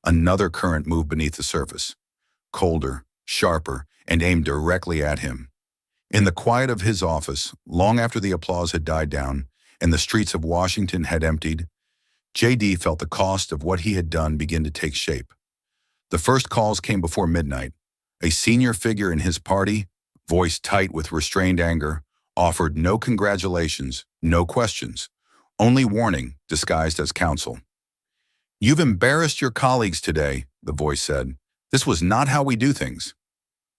another current moved beneath the surface, colder, sharper, and aimed directly at him. In the quiet of his office, long after the applause had died down and the streets of Washington had emptied, JD felt the cost of what he had done begin to take shape. The first calls came before midnight. A senior figure in his party, voice tight with restrained anger, offered no congratulations, no questions, only warning disguised as counsel. "You've embarrassed your colleagues today," the voice said. "This was not how we do things."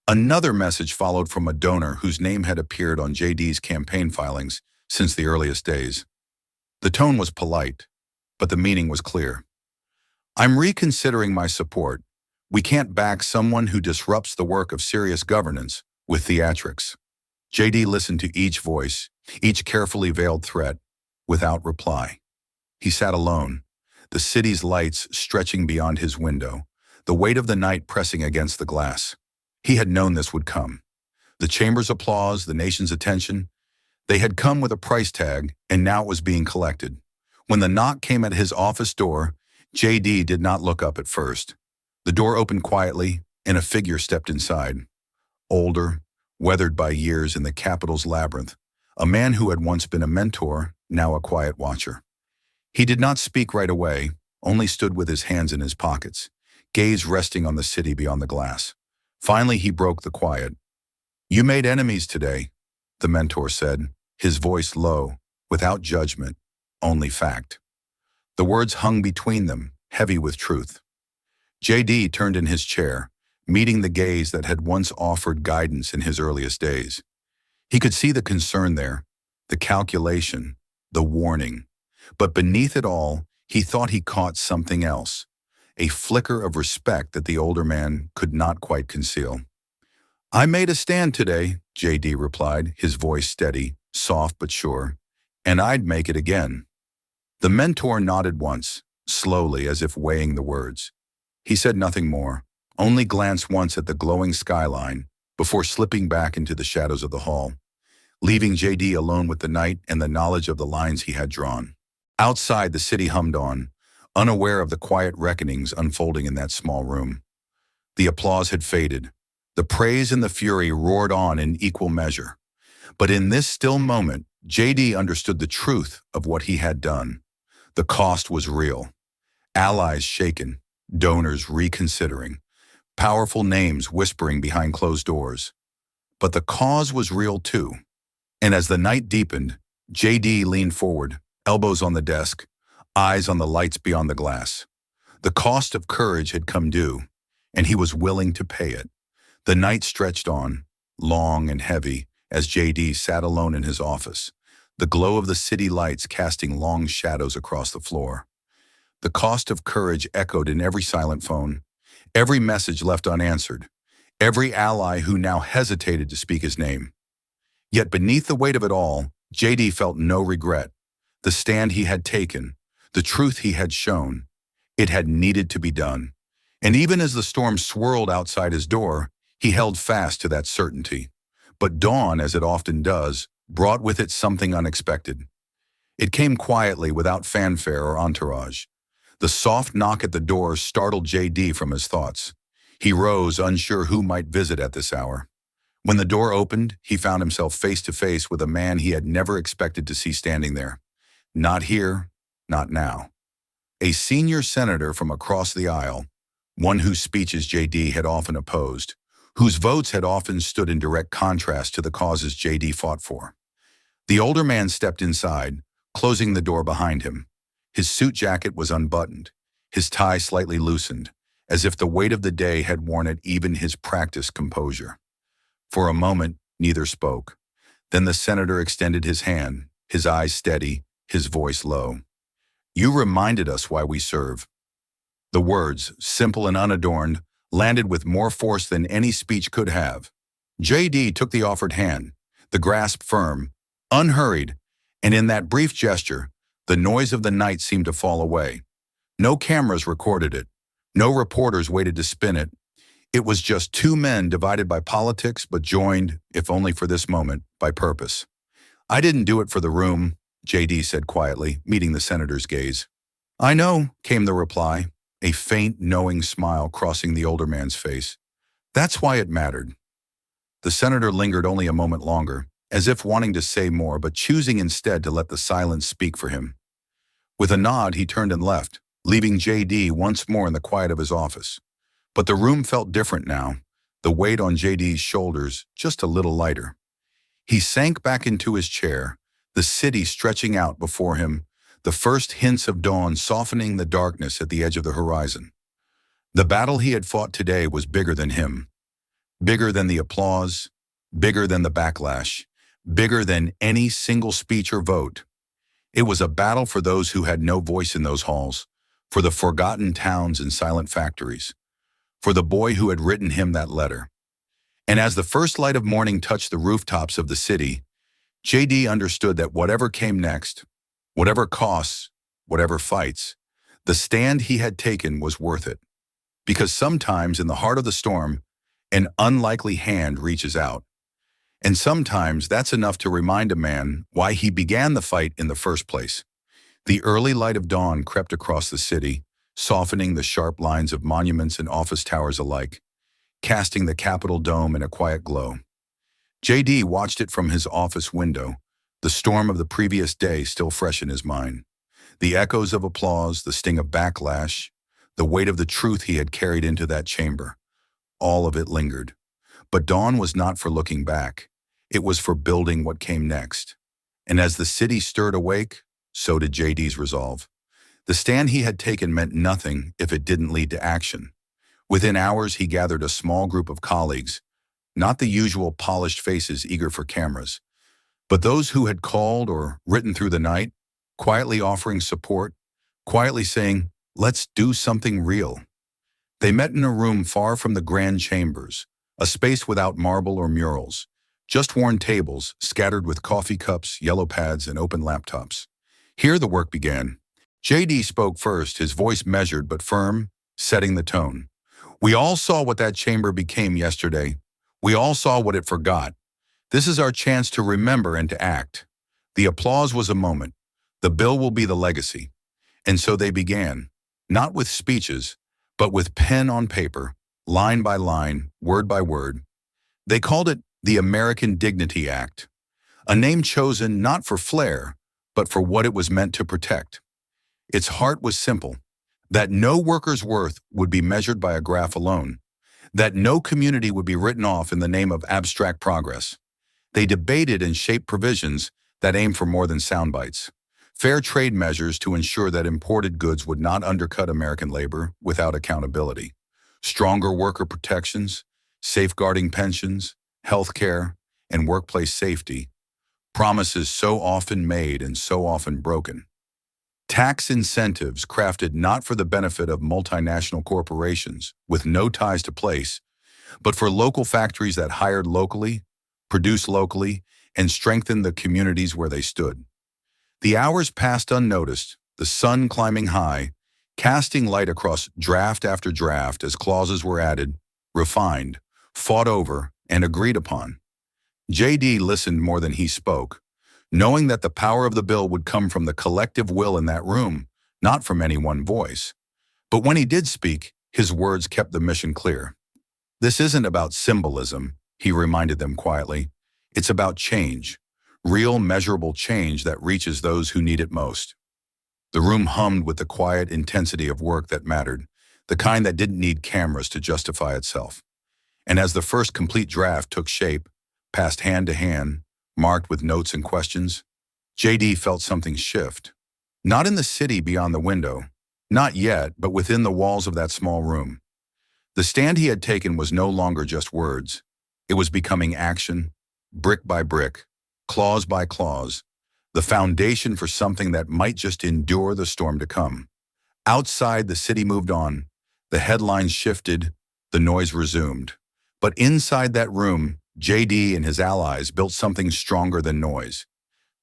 Another message followed from a donor whose name had appeared on JD's campaign filings since the earliest days. The tone was polite, but the meaning was clear. "I'm reconsidering my support. We can't back someone who disrupts the work of serious governance with theatrics." JD listened to each voice, each carefully veiled threat, without reply. He sat alone, the city's lights stretching beyond his window, the weight of the night pressing against the glass. He had known this would come. The chamber's applause, the nation's attention, they had come with a price tag, and now it was being collected. When the knock came at his office door, JD did not look up at first. The door opened quietly, and a figure stepped inside. Older, weathered by years in the Capitol's labyrinth, a man who had once been a mentor, now a quiet watcher. He did not speak right away, only stood with his hands in his pockets, gaze resting on the city beyond the glass. Finally, he broke the quiet. "You made enemies today," the mentor said, his voice low, without judgment, only fact. The words hung between them, heavy with truth. JD turned in his chair, meeting the gaze that had once offered guidance in his earliest days. He could see the concern there, the calculation, the warning. But beneath it all, he thought he caught something else, a flicker of respect that the older man could not quite conceal. "I made a stand today," JD replied, his voice steady, soft but sure, "and I'd make it again." The mentor nodded once, slowly as if weighing the words. He said nothing more, only glanced once at the glowing skyline before slipping back into the shadows of the hall, leaving JD alone with the night and the knowledge of the lines he had drawn. Outside, the city hummed on, unaware of the quiet reckonings unfolding in that small room. The applause had faded. The praise and the fury roared on in equal measure. But in this still moment, JD understood the truth of what he had done. The cost was real. Allies shaken, donors reconsidering, powerful names whispering behind closed doors. But the cause was real too. And as the night deepened, JD leaned forward, elbows on the desk, eyes on the lights beyond the glass. The cost of courage had come due, and he was willing to pay it. The night stretched on, long and heavy, as JD sat alone in his office, the glow of the city lights casting long shadows across the floor. The cost of courage echoed in every silent phone, every message left unanswered, every ally who now hesitated to speak his name. Yet beneath the weight of it all, JD felt no regret. The stand he had taken, the truth he had shown, it had needed to be done. And even as the storm swirled outside his door, he held fast to that certainty. But dawn, as it often does, brought with it something unexpected. It came quietly without fanfare or entourage. The soft knock at the door startled JD from his thoughts. He rose, unsure who might visit at this hour. When the door opened, he found himself face to face with a man he had never expected to see standing there. Not here, not now. A senior senator from across the aisle, one whose speeches JD had often opposed, whose votes had often stood in direct contrast to the causes JD fought for. The older man stepped inside, closing the door behind him. His suit jacket was unbuttoned, his tie slightly loosened, as if the weight of the day had worn at even his practiced composure. For a moment, neither spoke. Then the senator extended his hand, his eyes steady, his voice low. "You reminded us why we serve." The words, simple and unadorned, landed with more force than any speech could have. JD took the offered hand, the grasp firm, unhurried, and in that brief gesture, the noise of the night seemed to fall away. No cameras recorded it. No reporters waited to spin it. It was just two men divided by politics but joined, if only for this moment, by purpose. "I didn't do it for the room," JD said quietly, meeting the senator's gaze. "I know," came the reply, a faint, knowing smile crossing the older man's face. "That's why it mattered." The senator lingered only a moment longer, as if wanting to say more but choosing instead to let the silence speak for him. With a nod, he turned and left, leaving JD once more in the quiet of his office. But the room felt different now, the weight on JD's shoulders just a little lighter. He sank back into his chair, the city stretching out before him, the first hints of dawn softening the darkness at the edge of the horizon. The battle he had fought today was bigger than him, bigger than the applause, bigger than the backlash, bigger than any single speech or vote. It was a battle for those who had no voice in those halls, for the forgotten towns and silent factories, for the boy who had written him that letter. And as the first light of morning touched the rooftops of the city, JD understood that whatever came next, whatever costs, whatever fights, the stand he had taken was worth it. Because sometimes in the heart of the storm, an unlikely hand reaches out. And sometimes that's enough to remind a man why he began the fight in the first place. The early light of dawn crept across the city, softening the sharp lines of monuments and office towers alike, casting the Capitol dome in a quiet glow. JD watched it from his office window, the storm of the previous day still fresh in his mind. The echoes of applause, the sting of backlash, the weight of the truth he had carried into that chamber. All of it lingered. But dawn was not for looking back. It was for building what came next. And as the city stirred awake, so did JD's resolve. The stand he had taken meant nothing if it didn't lead to action. Within hours, he gathered a small group of colleagues, not the usual polished faces eager for cameras, but those who had called or written through the night, quietly offering support, quietly saying, "Let's do something real." They met in a room far from the grand chambers, a space without marble or murals, just worn tables scattered with coffee cups, yellow pads, and open laptops. Here the work began. JD spoke first, his voice measured but firm, setting the tone. "We all saw what that chamber became yesterday. We all saw what it forgot. This is our chance to remember and to act." The applause was a moment. The bill will be the legacy. And so they began, not with speeches, but with pen on paper, line by line, word by word. They called it the American Dignity Act, a name chosen not for flair, but for what it was meant to protect. Its heart was simple, that no worker's worth would be measured by a graph alone, that no community would be written off in the name of abstract progress. They debated and shaped provisions that aimed for more than sound bites. Fair trade measures to ensure that imported goods would not undercut American labor without accountability. Stronger worker protections, safeguarding pensions, health care, and workplace safety. Promises so often made and so often broken. Tax incentives crafted not for the benefit of multinational corporations with no ties to place, but for local factories that hired locally, produced locally, and strengthened the communities where they stood. The hours passed unnoticed, the sun climbing high, casting light across draft after draft as clauses were added, refined, fought over, and agreed upon. JD listened more than he spoke, knowing that the power of the bill would come from the collective will in that room, not from any one voice. But when he did speak, his words kept the mission clear. This isn't about symbolism, he reminded them quietly. It's about change, real measurable change that reaches those who need it most. The room hummed with the quiet intensity of work that mattered, the kind that didn't need cameras to justify itself. And as the first complete draft took shape, passed hand to hand, marked with notes and questions, JD felt something shift. Not in the city beyond the window, not yet, but within the walls of that small room. The stand he had taken was no longer just words. It was becoming action, brick by brick, clause by clause, the foundation for something that might just endure the storm to come. Outside, the city moved on. The headlines shifted, the noise resumed. But inside that room, JD and his allies built something stronger than noise.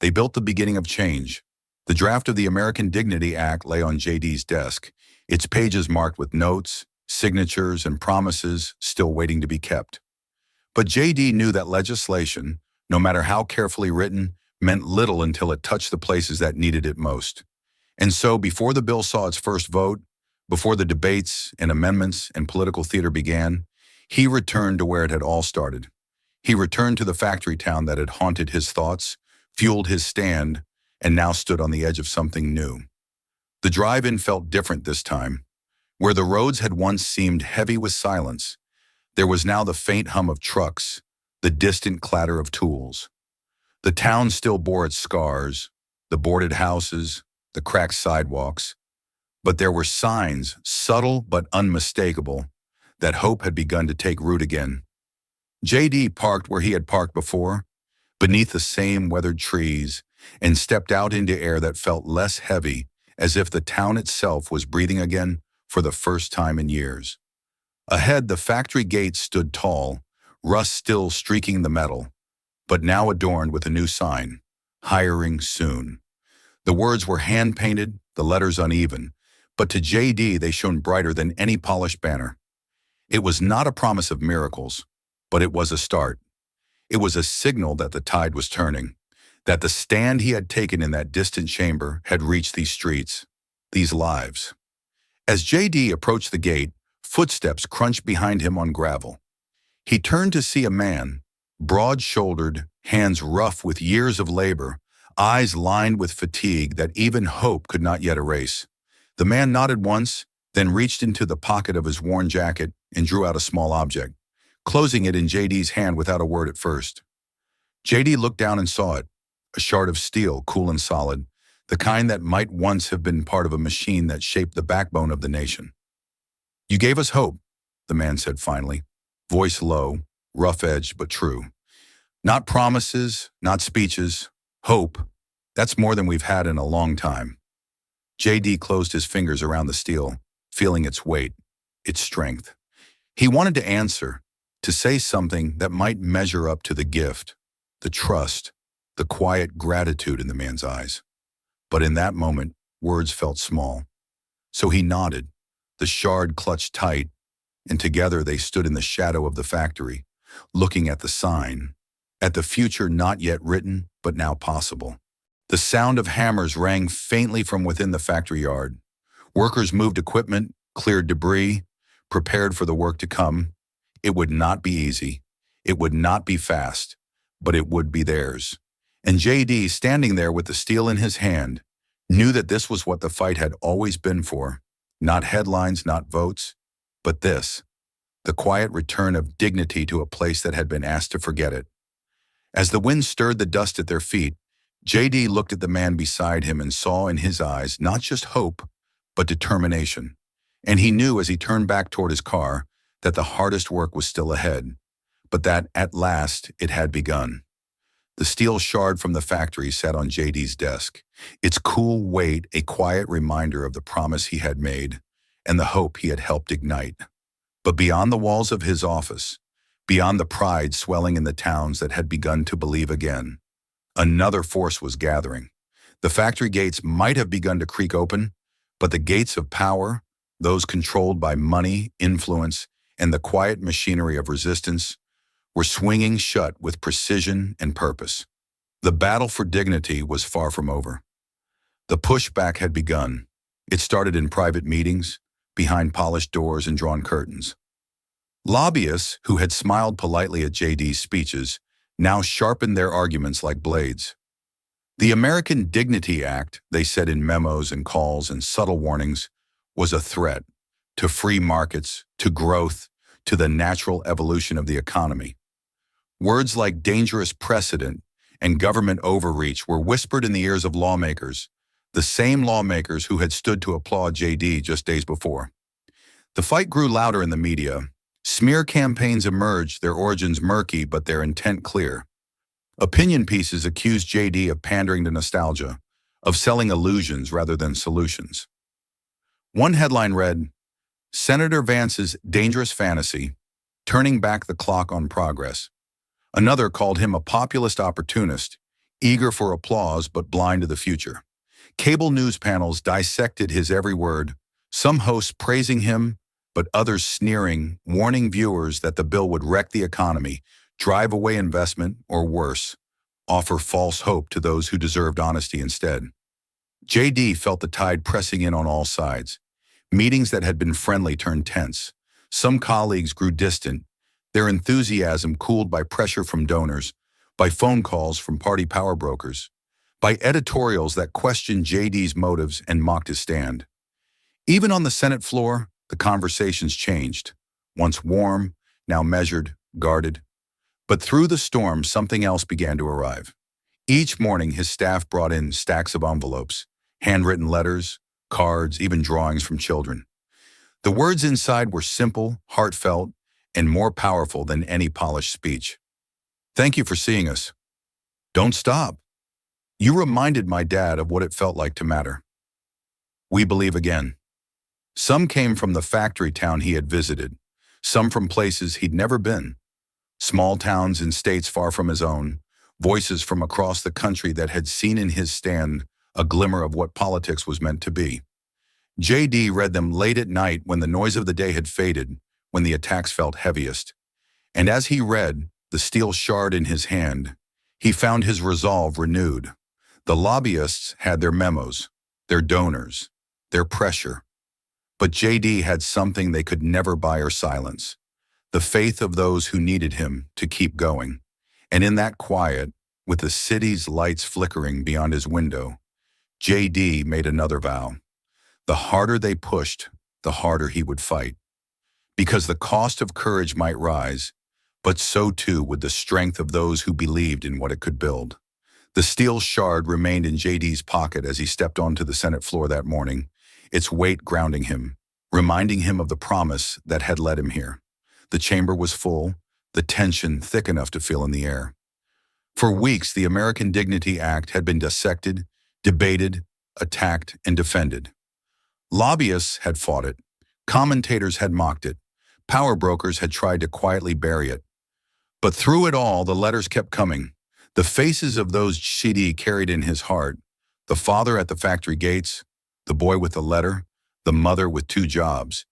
They built the beginning of change. The draft of the American Dignity Act lay on JD's desk, its pages marked with notes, signatures, and promises still waiting to be kept. But JD knew that legislation, no matter how carefully written, meant little until it touched the places that needed it most. And so, before the bill saw its first vote, before the debates and amendments and political theater began, he returned to where it had all started. He returned to the factory town that had haunted his thoughts, fueled his stand, and now stood on the edge of something new. The drive-in felt different this time. Where the roads had once seemed heavy with silence, there was now the faint hum of trucks, the distant clatter of tools. The town still bore its scars, the boarded houses, the cracked sidewalks, but there were signs, subtle but unmistakable, that hope had begun to take root again. JD parked where he had parked before, beneath the same weathered trees, and stepped out into air that felt less heavy, as if the town itself was breathing again for the first time in years. Ahead, the factory gates stood tall, rust still streaking the metal, but now adorned with a new sign, hiring soon. The words were hand-painted, the letters uneven, but to JD they shone brighter than any polished banner. It was not a promise of miracles, but it was a start. It was a signal that the tide was turning, that the stand he had taken in that distant chamber had reached these streets, these lives. As JD approached the gate, footsteps crunched behind him on gravel. He turned to see a man, broad-shouldered, hands rough with years of labor, eyes lined with fatigue that even hope could not yet erase. The man nodded once, then reached into the pocket of his worn jacket and drew out a small object, closing it in JD's hand without a word at first. JD looked down and saw it, a shard of steel, cool and solid, the kind that might once have been part of a machine that shaped the backbone of the nation. "You gave us hope," the man said finally, voice low, rough-edged but true. "Not promises, not speeches. Hope. That's more than we've had in a long time." JD closed his fingers around the steel, feeling its weight, its strength. He wanted to answer, to say something that might measure up to the gift, the trust, the quiet gratitude in the man's eyes. But in that moment, words felt small. So he nodded, the shard clutched tight, and together they stood in the shadow of the factory, looking at the sign, at the future not yet written, but now possible. The sound of hammers rang faintly from within the factory yard. Workers moved equipment, cleared debris, prepared for the work to come. It would not be easy. It would not be fast, but it would be theirs. And JD, standing there with the steel in his hand, knew that this was what the fight had always been for. Not headlines, not votes, but this, the quiet return of dignity to a place that had been asked to forget it. As the wind stirred the dust at their feet, JD looked at the man beside him and saw in his eyes not just hope, but determination. And he knew as he turned back toward his car that the hardest work was still ahead, but that at last it had begun. The steel shard from the factory sat on JD's desk, its cool weight a quiet reminder of the promise he had made and the hope he had helped ignite. But beyond the walls of his office, beyond the pride swelling in the towns that had begun to believe again, another force was gathering. The factory gates might have begun to creak open, but the gates of power, those controlled by money, influence, and the quiet machinery of resistance, were swinging shut with precision and purpose. The battle for dignity was far from over. The pushback had begun. It started in private meetings, behind polished doors and drawn curtains. Lobbyists who had smiled politely at JD's speeches now sharpened their arguments like blades. The American Dignity Act, they said in memos and calls and subtle warnings, was a threat to free markets, to growth, to the natural evolution of the economy. Words like dangerous precedent and government overreach were whispered in the ears of lawmakers, the same lawmakers who had stood to applaud JD just days before. The fight grew louder in the media. Smear campaigns emerged, their origins murky but their intent clear. Opinion pieces accused JD of pandering to nostalgia, of selling illusions rather than solutions. One headline read, "Senator Vance's dangerous fantasy, turning back the clock on progress." Another called him a populist opportunist, eager for applause but blind to the future. Cable news panels dissected his every word, some hosts praising him, but others sneering, warning viewers that the bill would wreck the economy, drive away investment, or worse, offer false hope to those who deserved honesty instead. JD felt the tide pressing in on all sides. Meetings that had been friendly turned tense. Some colleagues grew distant, their enthusiasm cooled by pressure from donors, by phone calls from party power brokers, by editorials that questioned JD's motives and mocked his stand. Even on the Senate floor, the conversations changed. Once warm, now measured, guarded. But through the storm, something else began to arrive. Each morning, his staff brought in stacks of envelopes, handwritten letters, cards, even drawings from children. The words inside were simple, heartfelt, and more powerful than any polished speech. "Thank you for seeing us. Don't stop. You reminded my dad of what it felt like to matter. We believe again." Some came from the factory town he had visited, some from places he'd never been. Small towns in states far from his own, voices from across the country that had seen in his stand a glimmer of what politics was meant to be. JD read them late at night when the noise of the day had faded, when the attacks felt heaviest. And as he read, the steel shard in his hand, he found his resolve renewed. The lobbyists had their memos, their donors, their pressure. But JD had something they could never buy or silence, the faith of those who needed him to keep going. And in that quiet, with the city's lights flickering beyond his window, JD made another vow. The harder they pushed, the harder he would fight. Because the cost of courage might rise, but so too would the strength of those who believed in what it could build. The steel shard remained in JD's pocket as he stepped onto the Senate floor that morning, its weight grounding him, reminding him of the promise that had led him here. The chamber was full, the tension thick enough to feel in the air. For weeks, the American Dignity Act had been dissected, debated, attacked, and defended. Lobbyists had fought it. Commentators had mocked it. Power brokers had tried to quietly bury it. But through it all, the letters kept coming. The faces of those JD carried in his heart, the father at the factory gates, the boy with the letter, the mother with 2 jobs.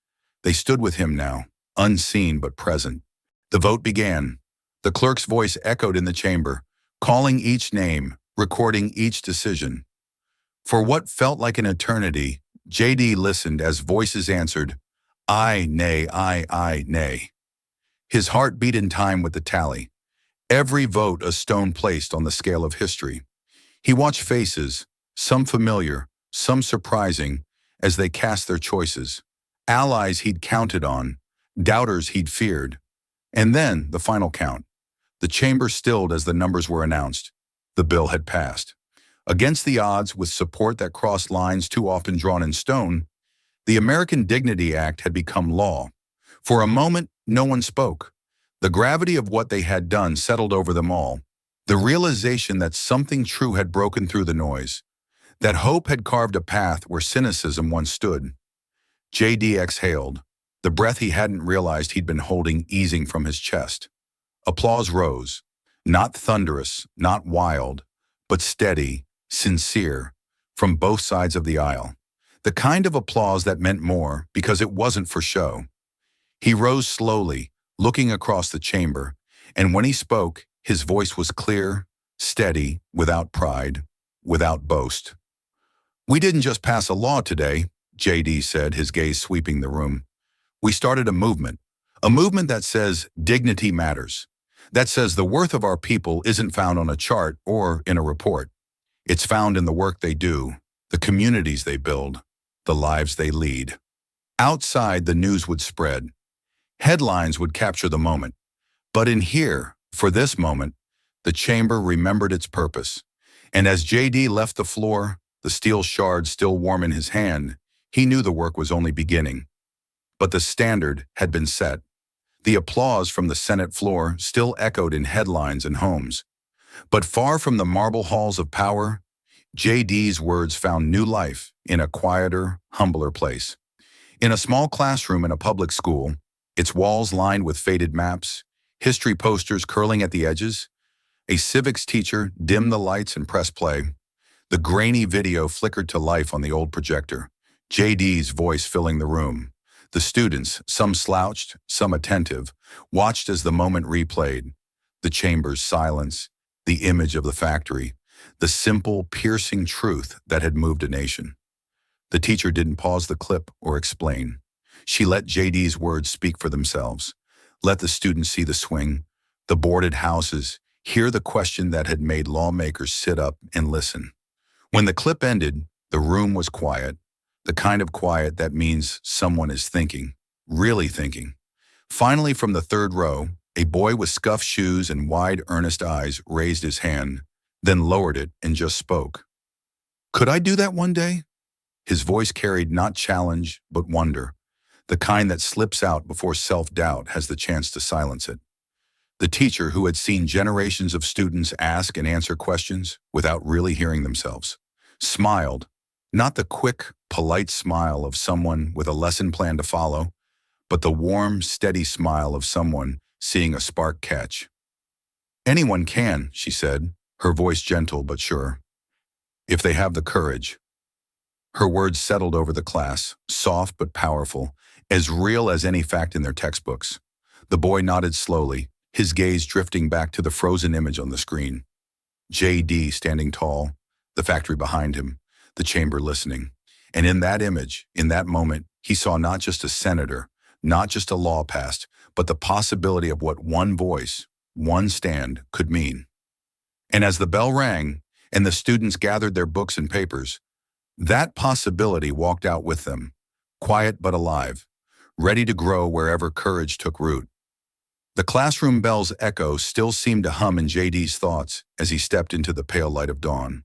They stood with him now, unseen but present. The vote began. The clerk's voice echoed in the chamber, calling each name, recording each decision. For what felt like an eternity, JD listened as voices answered, "Aye, nay, aye, nay." His heart beat in time with the tally. Every vote a stone placed on the scale of history. He watched faces, some familiar, some surprising, as they cast their choices. Allies he'd counted on, doubters he'd feared. And then the final count. The chamber stilled as the numbers were announced. The bill had passed. Against the odds, with support that crossed lines too often drawn in stone, the American Dignity Act had become law. For a moment, no one spoke. The gravity of what they had done settled over them all. The realization that something true had broken through the noise, that hope had carved a path where cynicism once stood. JD exhaled, the breath he hadn't realized he'd been holding easing from his chest. Applause rose, not thunderous, not wild, but steady, sincere, from both sides of the aisle. The kind of applause that meant more because it wasn't for show. He rose slowly, looking across the chamber, and when he spoke, his voice was clear, steady, without pride, without boast. "We didn't just pass a law today," JD said, his gaze sweeping the room. "We started a movement that says dignity matters, that says the worth of our people isn't found on a chart or in a report. It's found in the work they do, the communities they build, the lives they lead." Outside, the news would spread. Headlines would capture the moment. But in here, for this moment, the chamber remembered its purpose. And as JD left the floor, the steel shard still warm in his hand, he knew the work was only beginning. But the standard had been set. The applause from the Senate floor still echoed in headlines and homes. But far from the marble halls of power, JD's words found new life in a quieter, humbler place. In a small classroom in a public school, its walls lined with faded maps, history posters curling at the edges, a civics teacher dimmed the lights and pressed play. The grainy video flickered to life on the old projector, JD's voice filling the room. The students, some slouched, some attentive, watched as the moment replayed. The chamber's silence, the image of the factory, the simple, piercing truth that had moved a nation. The teacher didn't pause the clip or explain. She let JD's words speak for themselves. Let the students see the swing, the boarded houses, hear the question that had made lawmakers sit up and listen. When the clip ended, the room was quiet, the kind of quiet that means someone is thinking, really thinking. Finally, from the third row, a boy with scuffed shoes and wide, earnest eyes raised his hand, then lowered it and just spoke. "Could I do that one day?" His voice carried not challenge, but wonder, the kind that slips out before self-doubt has the chance to silence it. The teacher, who had seen generations of students ask and answer questions without really hearing themselves, smiled, not the quick, polite smile of someone with a lesson plan to follow, but the warm, steady smile of someone seeing a spark catch. "Anyone can," she said, her voice gentle but sure, "if they have the courage." Her words settled over the class, soft but powerful, as real as any fact in their textbooks. The boy nodded slowly, his gaze drifting back to the frozen image on the screen. JD standing tall, the factory behind him, the chamber listening. And in that image, in that moment, he saw not just a senator, not just a law passed, but the possibility of what one voice, one stand could mean. And as the bell rang, and the students gathered their books and papers, that possibility walked out with them, quiet but alive, ready to grow wherever courage took root. The classroom bell's echo still seemed to hum in JD's thoughts as he stepped into the pale light of dawn.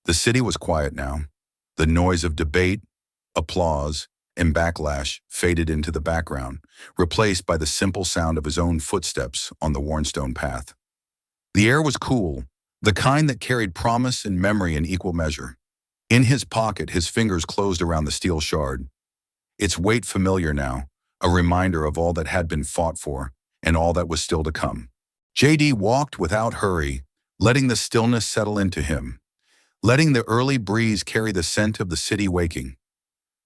The city was quiet now. The noise of debate, applause, and backlash faded into the background, replaced by the simple sound of his own footsteps on the worn stone path. The air was cool, the kind that carried promise and memory in equal measure. In his pocket, his fingers closed around the steel shard. Its weight familiar now, a reminder of all that had been fought for and all that was still to come. JD walked without hurry, letting the stillness settle into him, letting the early breeze carry the scent of the city waking.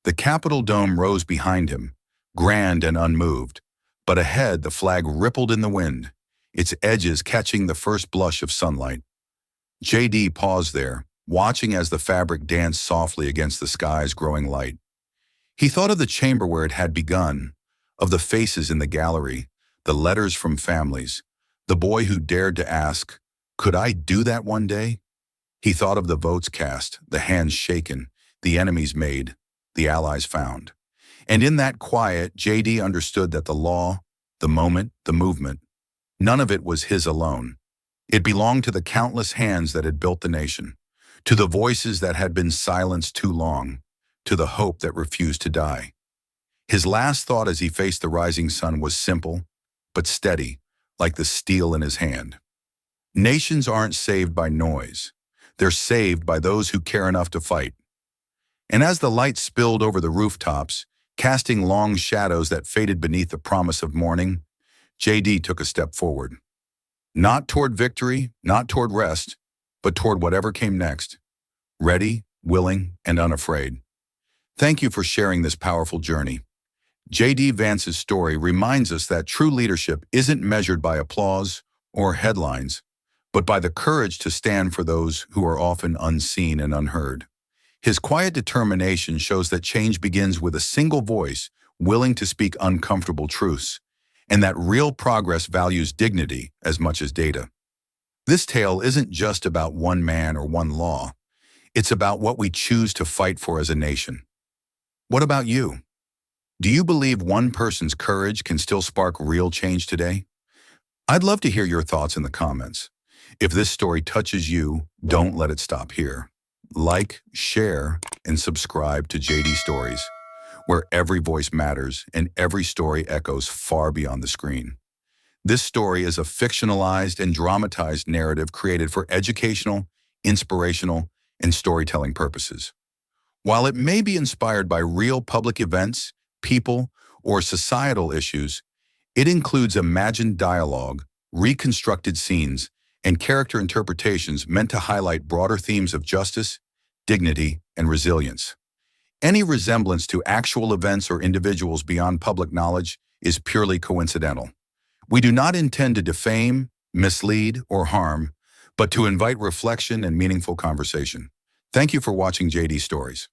The Capitol dome rose behind him, grand and unmoved, but ahead the flag rippled in the wind, its edges catching the first blush of sunlight. JD paused there, watching as the fabric danced softly against the sky's growing light. He thought of the chamber where it had begun, of the faces in the gallery, the letters from families, the boy who dared to ask, "Could I do that one day?" He thought of the votes cast, the hands shaken, the enemies made, the allies found. And in that quiet, JD understood that the law, the moment, the movement, none of it was his alone. It belonged to the countless hands that had built the nation, to the voices that had been silenced too long, to the hope that refused to die. His last thought as he faced the rising sun was simple, but steady, like the steel in his hand. Nations aren't saved by noise. They're saved by those who care enough to fight. And as the light spilled over the rooftops, casting long shadows that faded beneath the promise of morning, JD took a step forward. Not toward victory, not toward rest, but toward whatever came next. Ready, willing, and unafraid. Thank you for sharing this powerful journey. JD Vance's story reminds us that true leadership isn't measured by applause or headlines, but by the courage to stand for those who are often unseen and unheard. His quiet determination shows that change begins with a single voice willing to speak uncomfortable truths, and that real progress values dignity as much as data. This tale isn't just about one man or one law. It's about what we choose to fight for as a nation. What about you? Do you believe one person's courage can still spark real change today? I'd love to hear your thoughts in the comments. If this story touches you, don't let it stop here. Like, share, and subscribe to JD Stories, where every voice matters and every story echoes far beyond the screen. This story is a fictionalized and dramatized narrative created for educational, inspirational, and storytelling purposes. While it may be inspired by real public events, people, or societal issues, it includes imagined dialogue, reconstructed scenes, and character interpretations meant to highlight broader themes of justice, dignity, and resilience. Any resemblance to actual events or individuals beyond public knowledge is purely coincidental. We do not intend to defame, mislead, or harm, but to invite reflection and meaningful conversation. Thank you for watching JD Stories.